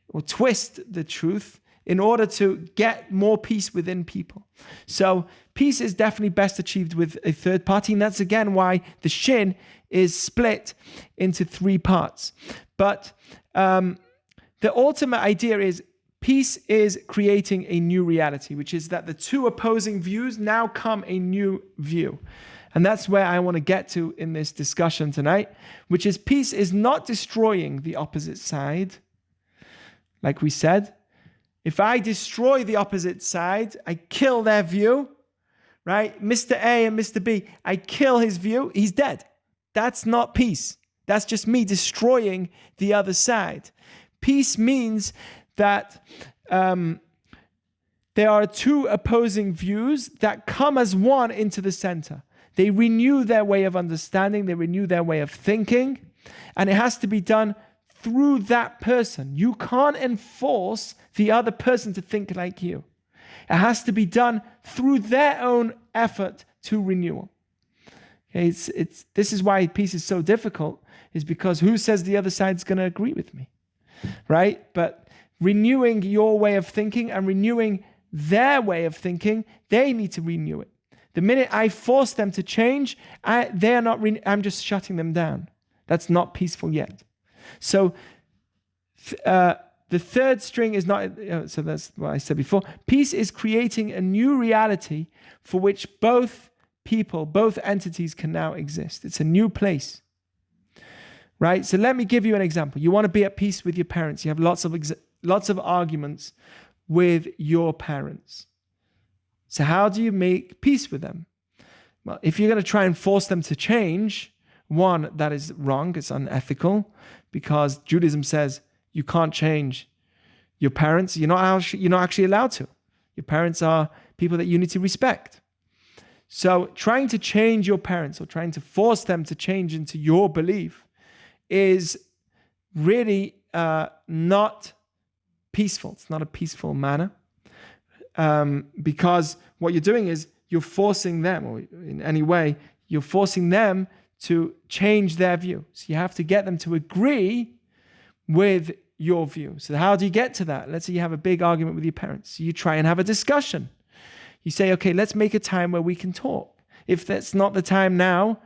or twist the truth in order to get more peace within people. So peace is definitely best achieved with a third party, and that's again why the Shin is split into 3 parts. But the ultimate idea is peace is creating a new reality, which is that the 2 opposing views now come a new view. And that's where I want to get to in this discussion tonight, which is peace is not destroying the opposite side. Like we said, if I destroy the opposite side, I kill their view, right? Mr. A and Mr. B, I kill his view, he's dead. That's not peace. That's just me destroying the other side. Peace means that there are 2 opposing views that come as one into the center. They renew their way of understanding, they renew their way of thinking, and it has to be done through that person. You can't enforce the other person to think like you. It has to be done through their own effort to renewal. Okay, this is why peace is so difficult, is because who says the other side's going to agree with me, right? But renewing your way of thinking and renewing their way of thinking, they need to renew it. The minute I force them to change, I'm just shutting them down. That's not peaceful yet. So the third string is not, so that's what I said before. Peace is creating a new reality for which both people, both entities can now exist. It's a new place, right? So let me give you an example. You want to be at peace with your parents. You have lots of arguments with your parents. So how do you make peace with them? Well, if you're going to try and force them to change, one, that is wrong. It's unethical because Judaism says you can't change your parents. You're not actually allowed to. Your parents are people that you need to respect. So trying to change your parents or trying to force them to change into your belief is really not peaceful. It's not a peaceful manner because what you're doing is you're forcing them, or in any way, you're forcing them to change their view. So you have to get them to agree with your view. So how do you get to that? Let's say you have a big argument with your parents. So you try and have a discussion. You say, okay, let's make a time where we can talk. If that's not the time now,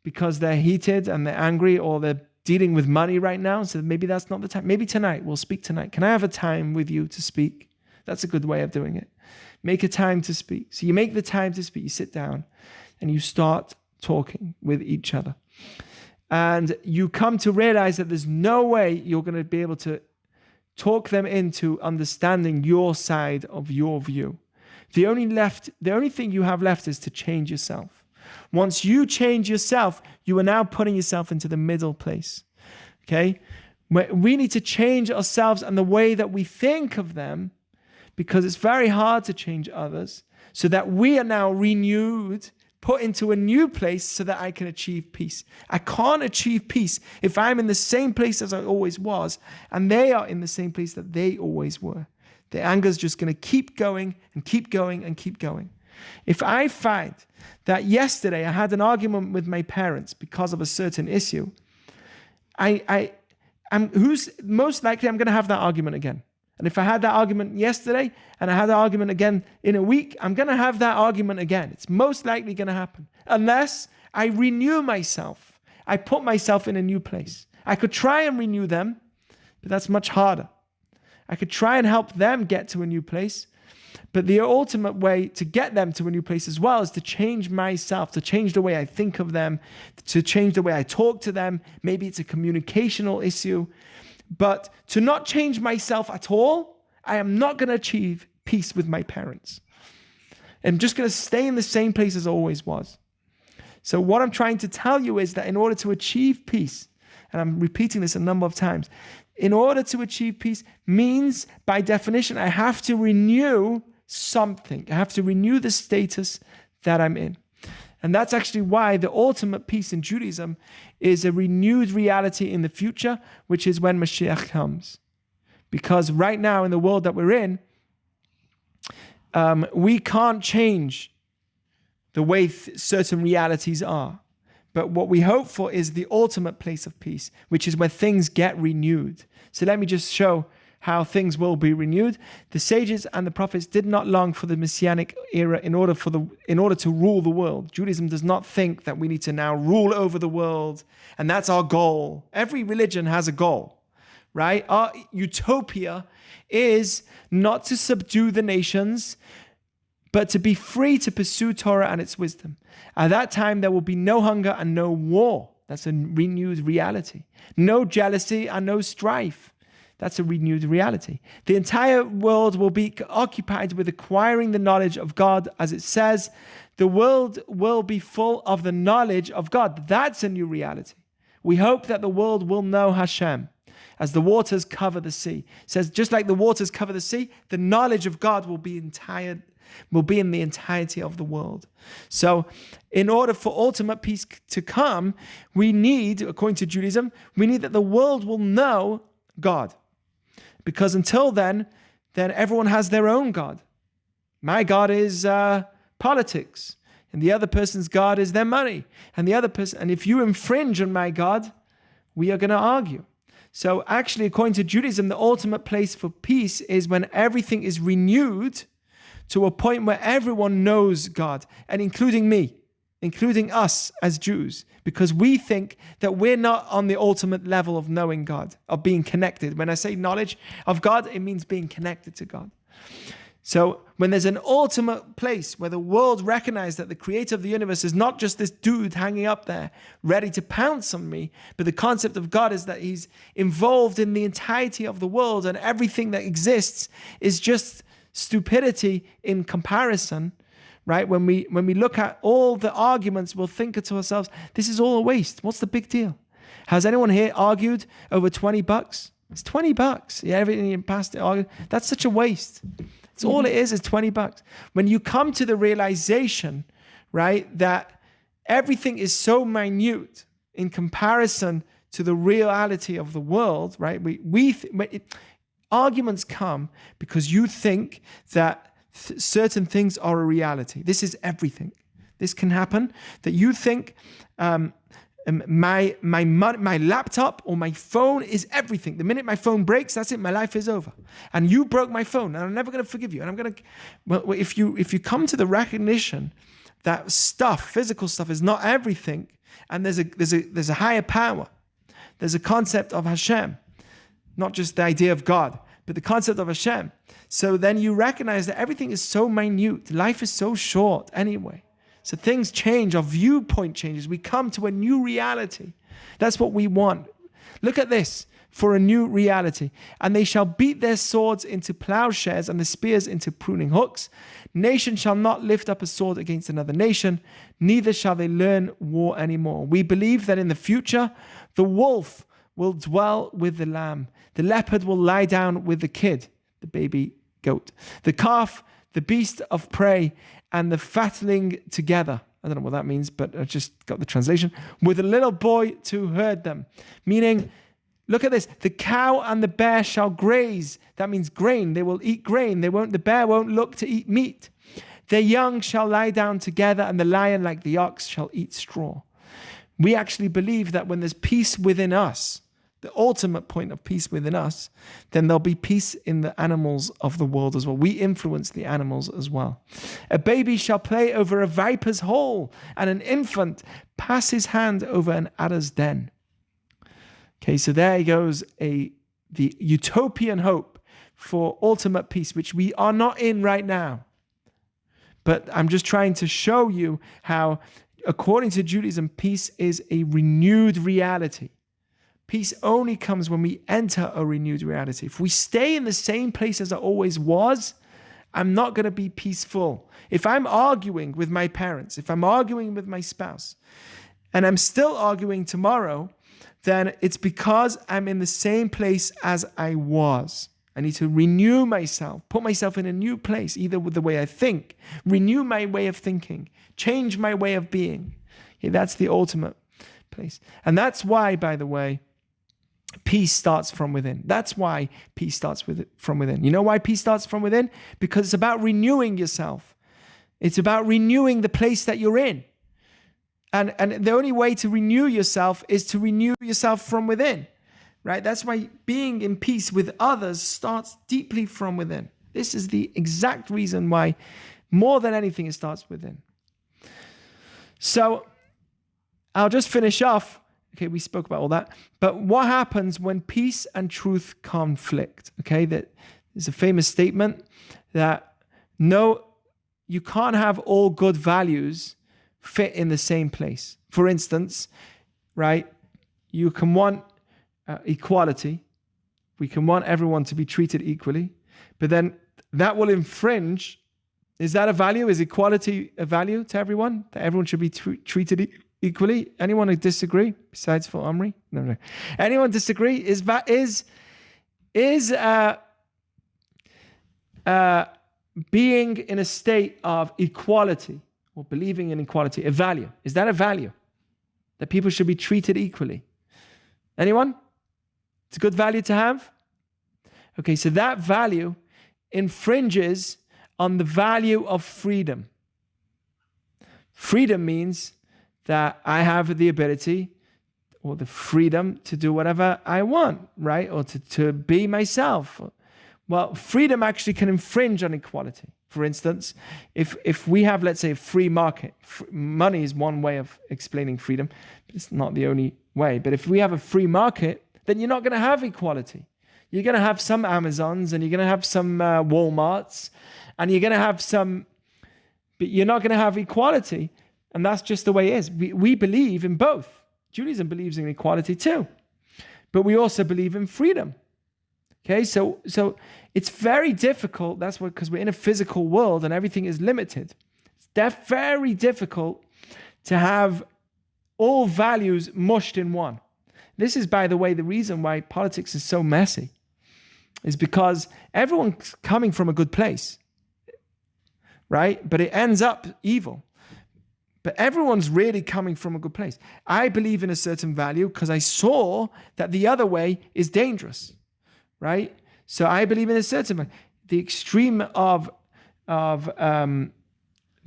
because they're heated and they're angry or they're dealing with money right now, so maybe that's not the time. Maybe tonight, we'll speak tonight. Can I have a time with you to speak? That's a good way of doing it. Make a time to speak. So you make the time to speak. You sit down and you start talking with each other. And you come to realize that there's no way you're going to be able to talk them into understanding your side of your view. The only thing you have left is to change yourself. Once you change yourself, you are now putting yourself into the middle place. Okay? We need to change ourselves and the way that we think of them, because it's very hard to change others, so that we are now renewed, put into a new place so that I can achieve peace. I can't achieve peace if I'm in the same place as I always was, and they are in the same place that they always were. The anger is just going to keep going and keep going and keep going. If I find that yesterday I had an argument with my parents because of a certain issue, who's most likely I'm going to have that argument again. And if I had that argument yesterday and I had that argument again in a week, I'm going to have that argument again. It's most likely going to happen unless I renew myself. I put myself in a new place. I could try and renew them, but that's much harder. I could try and help them get to a new place, but the ultimate way to get them to a new place as well is to change myself, to change the way I think of them, to change the way I talk to them. Maybe it's a communicational issue, but to not change myself at all, I am not going to achieve peace with my parents. I'm just going to stay in the same place as I always was. So what I'm trying to tell you is that in order to achieve peace, and I'm repeating this a number of times, in order to achieve peace means, by definition, I have to renew something. I have to renew the status that I'm in. And that's actually why the ultimate peace in Judaism is a renewed reality in the future, which is when Mashiach comes. Because right now in the world that we're in, we can't change the way certain realities are. But what we hope for is the ultimate place of peace, which is where things get renewed. So let me just show how things will be renewed. The sages and the prophets did not long for the Messianic era in order to rule the world. Judaism does not think that we need to now rule over the world, and that's our goal. Every religion has a goal, right? Our utopia is not to subdue the nations, but to be free to pursue Torah and its wisdom. At that time, there will be no hunger and no war. That's a renewed reality. No jealousy and no strife. That's a renewed reality. The entire world will be occupied with acquiring the knowledge of God. As it says, the world will be full of the knowledge of God. That's a new reality. We hope that the world will know Hashem as the waters cover the sea. It says, just like the waters cover the sea, the knowledge of God will be in the entirety of the world. So in order for ultimate peace to come, we need, according to Judaism, we need that the world will know God. Because until then everyone has their own God. My God is politics, and the other person's God is their money, and if you infringe on my God, we are going to argue. So actually, according to Judaism, the ultimate place for peace is when everything is renewed to a point where everyone knows God, and including me, including us as Jews, because we think that we're not on the ultimate level of knowing God, of being connected. When I say knowledge of God, it means being connected to God. So when there's an ultimate place where the world recognizes that the creator of the universe is not just this dude hanging up there ready to pounce on me, but the concept of God is that he's involved in the entirety of the world, and everything that exists is just stupidity in comparison, right? When we look at all the arguments, we'll think to ourselves, this is all a waste. What's the big deal? Has anyone here argued over $20? It's $20. Yeah, everything you passed it argued. That's such a waste. It's all it is $20. When you come to the realization, right, that everything is so minute in comparison to the reality of the world, right? Arguments come because you think that certain things are a reality. This is everything. This can happen, that you think my laptop or my phone is everything. The minute my phone breaks, that's it. My life is over. And you broke my phone, and I'm never going to forgive you. And I'm going to. Well, if you come to the recognition that stuff, physical stuff, is not everything, and there's a higher power. There's a concept of Hashem, not just the idea of God, but the concept of Hashem. So then you recognize that everything is so minute. Life is so short anyway. So things change, our viewpoint changes. We come to a new reality. That's what we want. Look at this, for a new reality. And they shall beat their swords into plowshares and the spears into pruning hooks. Nation shall not lift up a sword against another nation, neither shall they learn war anymore. We believe that in the future, the wolf will dwell with the lamb. The leopard will lie down with the kid, the baby goat. The calf, the beast of prey, and the fatling together. I don't know what that means, but I just got the translation. With a little boy to herd them. Meaning, look at this. The cow and the bear shall graze. That means grain. They will eat grain. The bear won't look to eat meat. Their young shall lie down together, and the lion, like the ox, shall eat straw. We actually believe that when there's peace within us, the ultimate point of peace within us, then there'll be peace in the animals of the world as well. We influence the animals as well. A baby shall play over a viper's hole, and an infant pass his hand over an adder's den. Okay, so there goes the utopian hope for ultimate peace, which we are not in right now. But I'm just trying to show you how, according to Judaism, peace is a renewed reality. Peace only comes when we enter a renewed reality. If we stay in the same place as I always was, I'm not going to be peaceful. If I'm arguing with my parents, if I'm arguing with my spouse, and I'm still arguing tomorrow, then it's because I'm in the same place as I was. I need to renew myself, put myself in a new place, either with the way I think, renew my way of thinking, change my way of being. Okay, that's the ultimate place. And that's why, by the way, peace starts from within. That's why peace starts from within. You know why peace starts from within? Because it's about renewing yourself. It's about renewing the place that you're in. And the only way to renew yourself is to renew yourself from within, right? That's why being in peace with others starts deeply from within. This is the exact reason why, more than anything, it starts within. So I'll just finish off. Okay, we spoke about all that. But what happens when peace and truth conflict? Okay, that is a famous statement that no, you can't have all good values fit in the same place. For instance, right, you can want equality. We can want everyone to be treated equally, but then that will infringe. Is that a value? Is equality a value to everyone? That everyone should be treated equally? Anyone who disagree? Besides for Omri? No. Anyone disagree? Is being in a state of equality or believing in equality a value? Is that a value? That people should be treated equally? Anyone? It's a good value to have? Okay, so that value infringes on the value of freedom. Freedom means that I have the ability or the freedom to do whatever I want, right? Or to be myself. Well, freedom actually can infringe on equality. For instance, if we have, let's say, a free market, money is one way of explaining freedom, but it's not the only way. But if we have a free market, then you're not going to have equality. You're going to have some Amazons and you're going to have some Walmarts and you're going to have some, but you're not going to have equality. And that's just the way it is. We believe in both. Judaism believes in equality too, but we also believe in freedom. Okay, so it's very difficult. That's what, because we're in a physical world and everything is limited. It's They're very difficult to have all values mushed in one. This is, by the way, the reason why politics is so messy, is because everyone's coming from a good place, right? But it ends up evil. But everyone's really coming from a good place. I believe in a certain value because I saw that the other way is dangerous, right? So I believe in a certain value.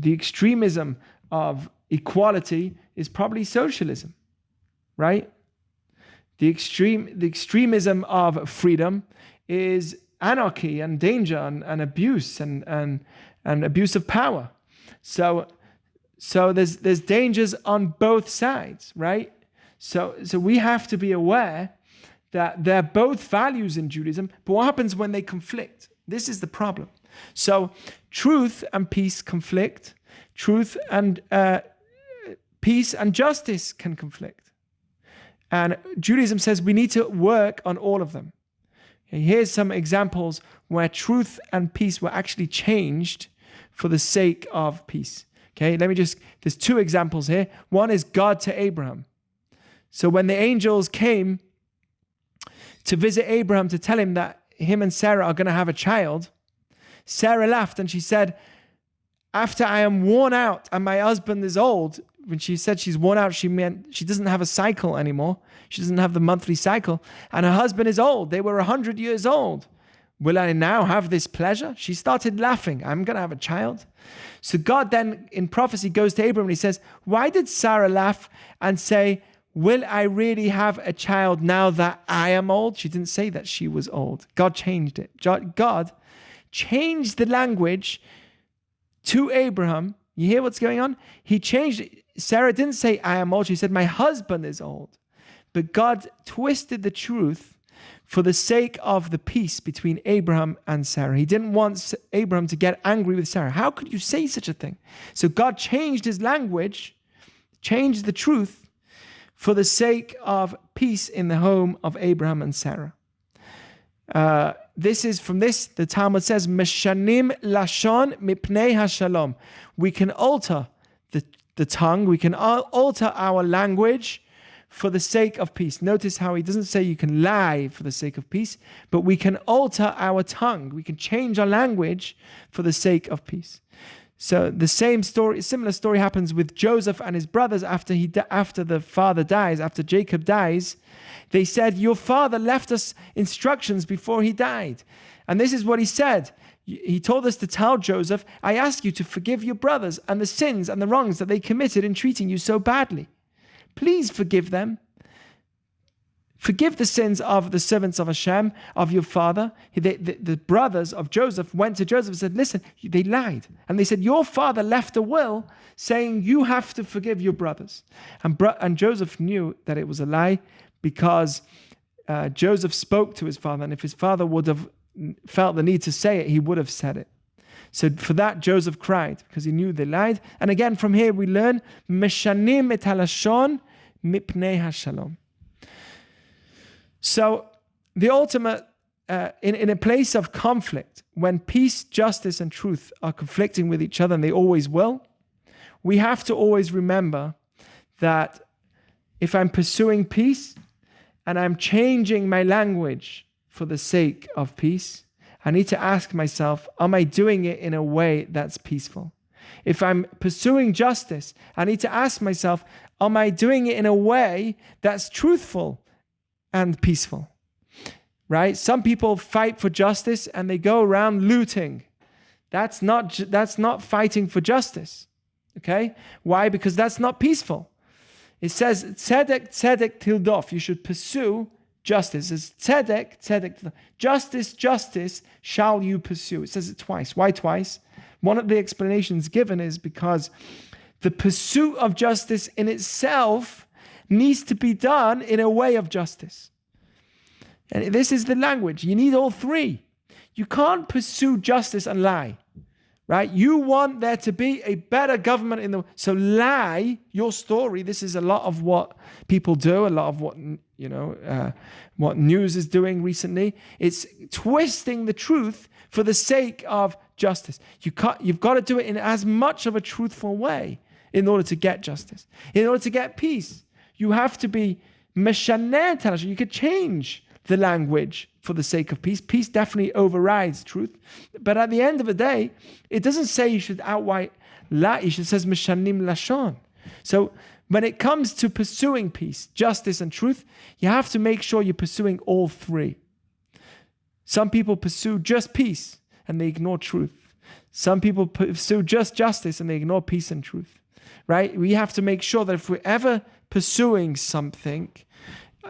The extremism of equality is probably socialism, right? The extremism of freedom is anarchy and danger and abuse and abuse of power. So there's dangers on both sides, right? So we have to be aware that they're both values in Judaism, but what happens when they conflict? This is the problem. So truth and peace conflict. Truth and peace and justice can conflict. And Judaism says we need to work on all of them. Okay, here's some examples where truth and peace were actually changed for the sake of peace. Okay, there's two examples here. One is God to Abraham. So when the angels came to visit Abraham to tell him that him and Sarah are going to have a child, Sarah laughed and she said, after I am worn out and my husband is old. When she said she's worn out, she meant she doesn't have a cycle anymore. She doesn't have the monthly cycle. And her husband is old. They were 100 years old. Will I now have this pleasure? She started laughing. I'm going to have a child. So God then in prophecy goes to Abraham and he says, why did Sarah laugh and say, will I really have a child now that I am old? She didn't say that she was old. God changed it. God changed the language to Abraham. You hear what's going on? He changed it. Sarah didn't say, I am old. She said, my husband is old. But God twisted the truth for the sake of the peace between Abraham and Sarah. He didn't want Abraham to get angry with Sarah. How could you say such a thing? So God changed his language, changed the truth for the sake of peace in the home of Abraham and Sarah. The Talmud says, Meshanim lashon mipnei hashalom. We can alter the tongue, we can alter our language for the sake of peace. Notice how he doesn't say you can lie for the sake of peace, but we can alter our tongue. We can change our language for the sake of peace. So the similar story happens with Joseph and his brothers after the father dies, after Jacob dies. They said, your father left us instructions before he died. And this is what he said. He told us to tell Joseph, I ask you to forgive your brothers and the sins and the wrongs that they committed in treating you so badly. Please forgive them. Forgive the sins of the servants of Hashem, of your father. The brothers of Joseph went to Joseph and said, listen, they lied. And they said, your father left a will saying you have to forgive your brothers. And Joseph knew that it was a lie because Joseph spoke to his father. And if his father would have felt the need to say it, he would have said it. So for that, Joseph cried because he knew they lied. And again, from here we learn, Meshanim et halashon mipnei hashalom. So the ultimate, in a place of conflict, when peace, justice, and truth are conflicting with each other, and they always will, we have to always remember that if I'm pursuing peace and I'm changing my language for the sake of peace, I need to ask myself, am I doing it in a way that's peaceful? If I'm pursuing justice, I need to ask myself, am I doing it in a way that's truthful and peaceful? Right? Some people fight for justice and they go around looting. That's not fighting for justice. Okay? Why? Because that's not peaceful. It says, tzedek, tzedek tildof. You should pursue justice. It's tzedek, tzedek, justice, justice shall you pursue. It says it twice. Why twice? One of the explanations given is because the pursuit of justice in itself needs to be done in a way of justice. And this is the language. You need all three. You can't pursue justice and lie. right? You want there to be a better government in the, so lie your story. This is a lot of what people do, a lot of what, what news is doing recently. It's twisting the truth for the sake of justice. You've got to do it in as much of a truthful way in order to get justice, in order to get peace. You have to be meshaneh tarash. You could change the language for the sake of peace. Peace definitely overrides truth. But at the end of the day, it doesn't say you should outright lie. It says meshanim lashon. So when it comes to pursuing peace, justice, and truth, you have to make sure you're pursuing all three. Some people pursue just peace and they ignore truth. Some people pursue just justice and they ignore peace and truth. Right? We have to make sure that if we're ever pursuing something,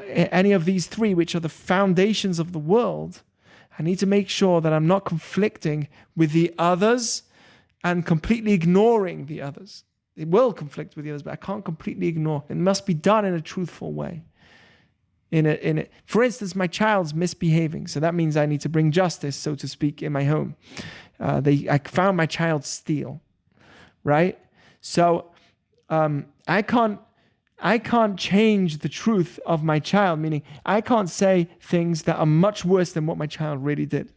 any of these three, which are the foundations of the world, I need to make sure that I'm not conflicting with the others and completely ignoring the others. It will conflict with the others, but I can't completely ignore. It must be done in a truthful way. For instance, my child's misbehaving, so that means I need to bring justice, so to speak, in my home. I found my child steal, right? So I can't change the truth of my child, meaning I can't say things that are much worse than what my child really did.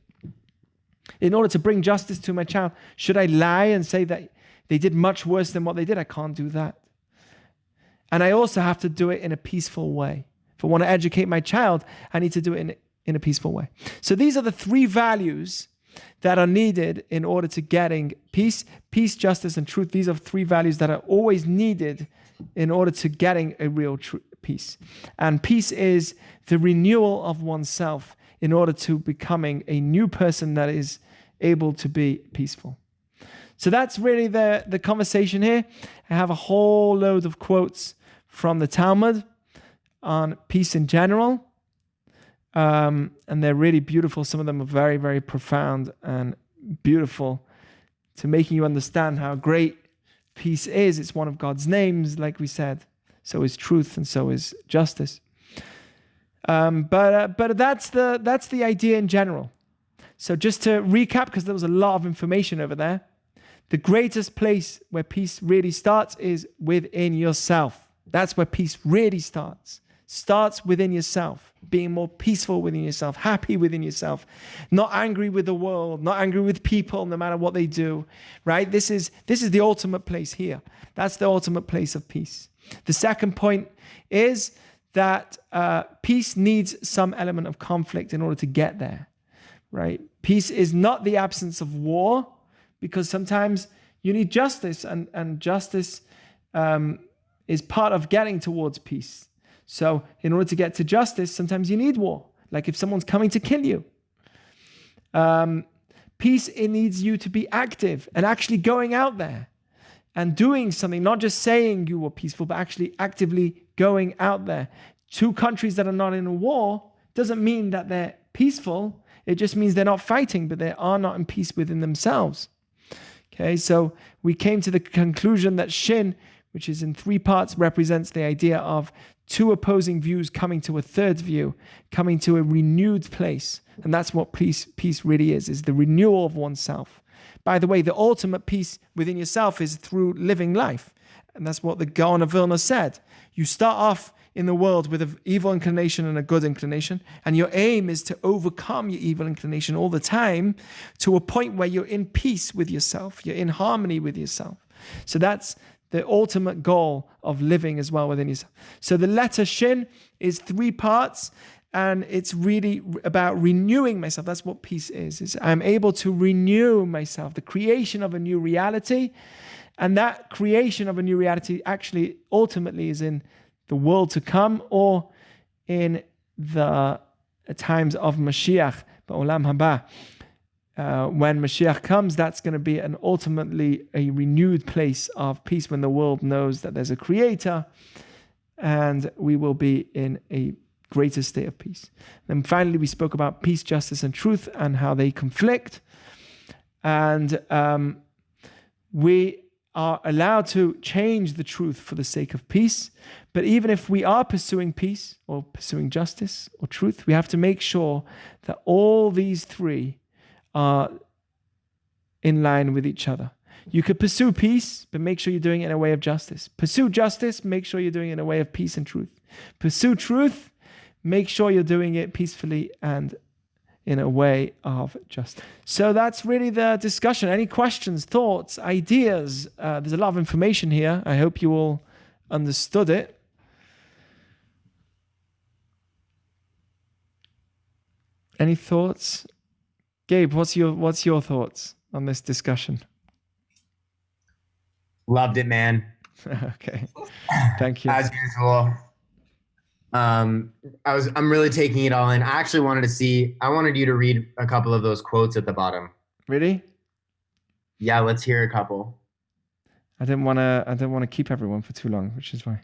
In order to bring justice to my child, should I lie and say that they did much worse than what they did? I can't do that. And I also have to do it in a peaceful way. If I want to educate my child, I need to do it in a peaceful way. So these are the three values that are needed in order to getting peace, justice, and truth. These are three values that are always needed in order to getting a real peace. And peace is the renewal of oneself in order to becoming a new person that is able to be peaceful. So that's really the conversation here. I have a whole load of quotes from the Talmud on peace in general. And they're really beautiful. Some of them are very, very profound and beautiful to making you understand how great peace is. It's one of God's names, like we said. So is truth and so is justice. But that's the idea in general. So just to recap, because there was a lot of information over there, the greatest place where peace really starts is within yourself. That's where peace really starts. Starts within yourself, being more peaceful within yourself, happy within yourself, not angry with the world, not angry with people, no matter what they do, right? This is the ultimate place here. That's the ultimate place of peace. The second point is that peace needs some element of conflict in order to get there, right? Peace is not the absence of war, because sometimes you need justice, and justice is part of getting towards peace. So in order to get to justice, sometimes you need war. Like if someone's coming to kill you. Peace, it needs you to be active and actually going out there and doing something, not just saying you were peaceful, but actually actively going out there. Two countries that are not in a war doesn't mean that they're peaceful. It just means they're not fighting, but they are not in peace within themselves. Okay, so we came to the conclusion that Shin, which is in three parts, represents the idea of two opposing views coming to a third view, coming to a renewed place. And that's what peace really is the renewal of oneself. By the way, the ultimate peace within yourself is through living life. And that's what the Gaon of Vilna said. You start off in the world with an evil inclination and a good inclination, and your aim is to overcome your evil inclination all the time to a point where you're in peace with yourself, you're in harmony with yourself. So that's the ultimate goal of living as well within yourself. So the letter Shin is three parts, and it's really about renewing myself. That's what peace is I'm able to renew myself, the creation of a new reality. And that creation of a new reality actually ultimately is in the world to come, or in the times of Mashiach, Ba'olam Haba. When Mashiach comes, that's going to be ultimately a renewed place of peace when the world knows that there's a creator, and we will be in a greater state of peace. And finally, we spoke about peace, justice, and truth and how they conflict. And we are allowed to change the truth for the sake of peace. But even if we are pursuing peace or pursuing justice or truth, we have to make sure that all these three are in line with each other. You could pursue peace, but make sure you're doing it in a way of justice. Pursue justice, make sure you're doing it in a way of peace and truth. Pursue truth, make sure you're doing it peacefully and in a way of justice. So that's really the discussion. Any questions, thoughts, ideas? There's a lot of information here. I hope you all understood it. Any thoughts? Gabe, what's your thoughts on this discussion? Loved it, man. Okay. Thank you. As usual. I'm really taking it all in. I actually I wanted you to read a couple of those quotes at the bottom. Really? Yeah, let's hear a couple. I didn't want to keep everyone for too long, which is why.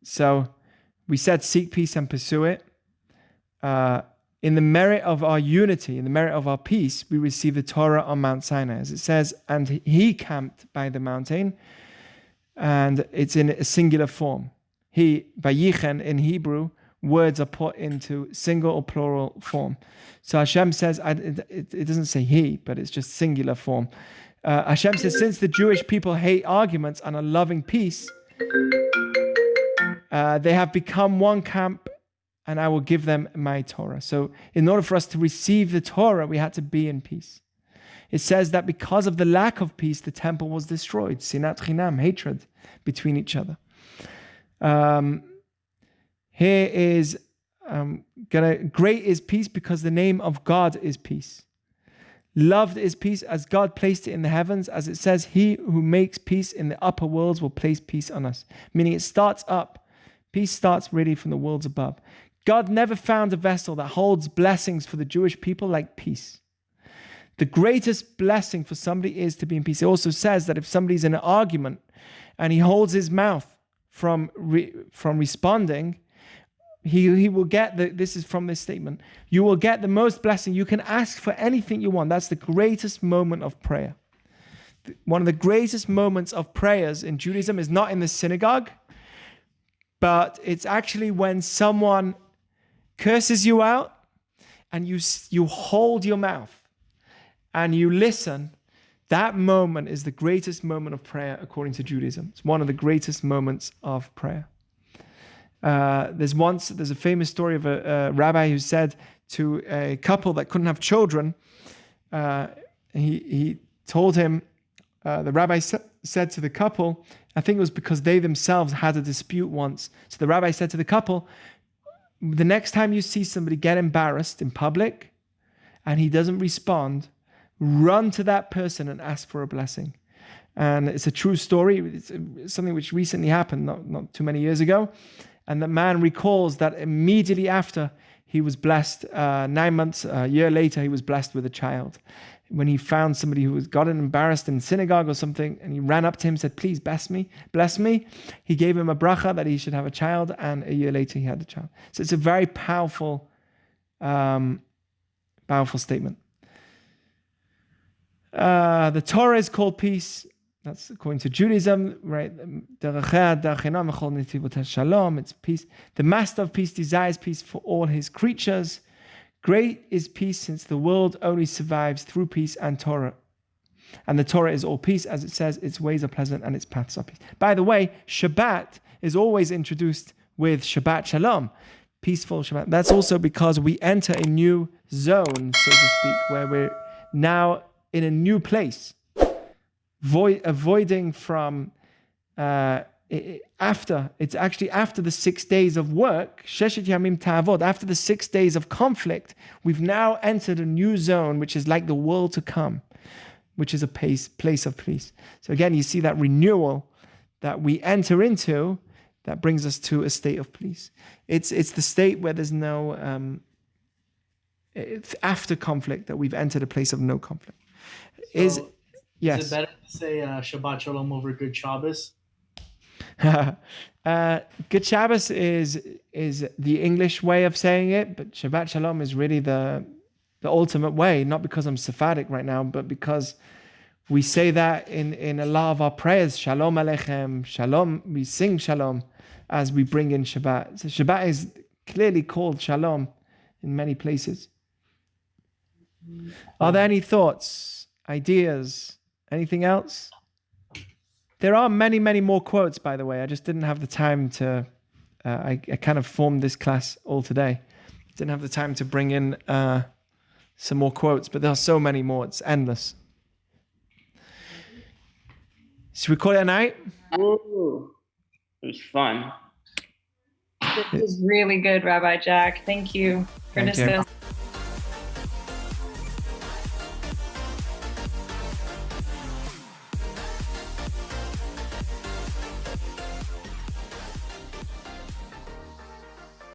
So we said seek peace and pursue it. In the merit of our unity, in the merit of our peace, we receive the Torah on Mount Sinai. As it says, and he camped by the mountain, and it's in a singular form. He, vayichen in Hebrew, words are put into single or plural form. So Hashem says, it doesn't say he, but it's just singular form. Hashem says, since the Jewish people hate arguments and are loving peace, they have become one camp, and I will give them my Torah. So in order for us to receive the Torah, we had to be in peace. It says that because of the lack of peace, the temple was destroyed. Sinat chinam, hatred between each other. Here is great is peace because the name of God is peace. Loved is peace as God placed it in the heavens. As it says, he who makes peace in the upper worlds will place peace on us. Meaning it starts up. Peace starts really from the worlds above. God never found a vessel that holds blessings for the Jewish people like peace. The greatest blessing for somebody is to be in peace. It also says that if somebody's in an argument and he holds his mouth from responding, he will get this is from this statement, you will get the most blessing. You can ask for anything you want. That's the greatest moment of prayer. One of the greatest moments of prayers in Judaism is not in the synagogue, but it's actually when someone curses you out and you hold your mouth and you listen. That moment is the greatest moment of prayer according to Judaism. It's one of the greatest moments of prayer. There's a famous story of a rabbi who said to a couple that couldn't have children, he told him, the rabbi said to the couple, I think it was because they themselves had a dispute once. So the rabbi said to the couple, the next time you see somebody get embarrassed in public and he doesn't respond, run to that person and ask for a blessing. And it's a true story. It's something which recently happened, not too many years ago. And the man recalls that immediately after he was blessed, 9 months, a year later, he was blessed with a child. When he found somebody who was gotten embarrassed in synagogue or something, and he ran up to him and said, please bless me. He gave him a bracha that he should have a child, and a year later he had the child. So it's a very powerful statement. The Torah is called peace. That's according to Judaism, right? It's peace. The Master of Peace desires peace for all his creatures. Great is peace, since the world only survives through peace and Torah. And the Torah is all peace, as it says, its ways are pleasant and its paths are peace. By the way, Shabbat is always introduced with Shabbat Shalom, peaceful Shabbat. That's also because we enter a new zone, so to speak, where we're now in a new place, avoiding from it's actually after the 6 days of work, Sheshet Yamim Ta'avod, after the 6 days of conflict, we've now entered a new zone, which is like the world to come, which is a place of peace. So again, you see that renewal that we enter into that brings us to a state of peace. It's the state where there's no, it's after conflict that we've entered a place of no conflict. Yes. Is it better to say Shabbat Shalom over Good Shabbos? Good Shabbos is the English way of saying it, but Shabbat Shalom is really the ultimate way, not because I'm Sephardic right now, but because we say that in a lot of our prayers, Shalom Aleichem, Shalom, we sing Shalom as we bring in Shabbat. So Shabbat is clearly called Shalom in many places. Are there any thoughts? ideas? Anything else? There are many, many more quotes, by the way. I just didn't have the time to, I kind of formed this class all today. Didn't have the time to bring in some more quotes, but there are so many more. It's endless. Should we call it a night? Ooh, it was fun. This was really good, Rabbi Jack. Thank you for Thank you. discussing.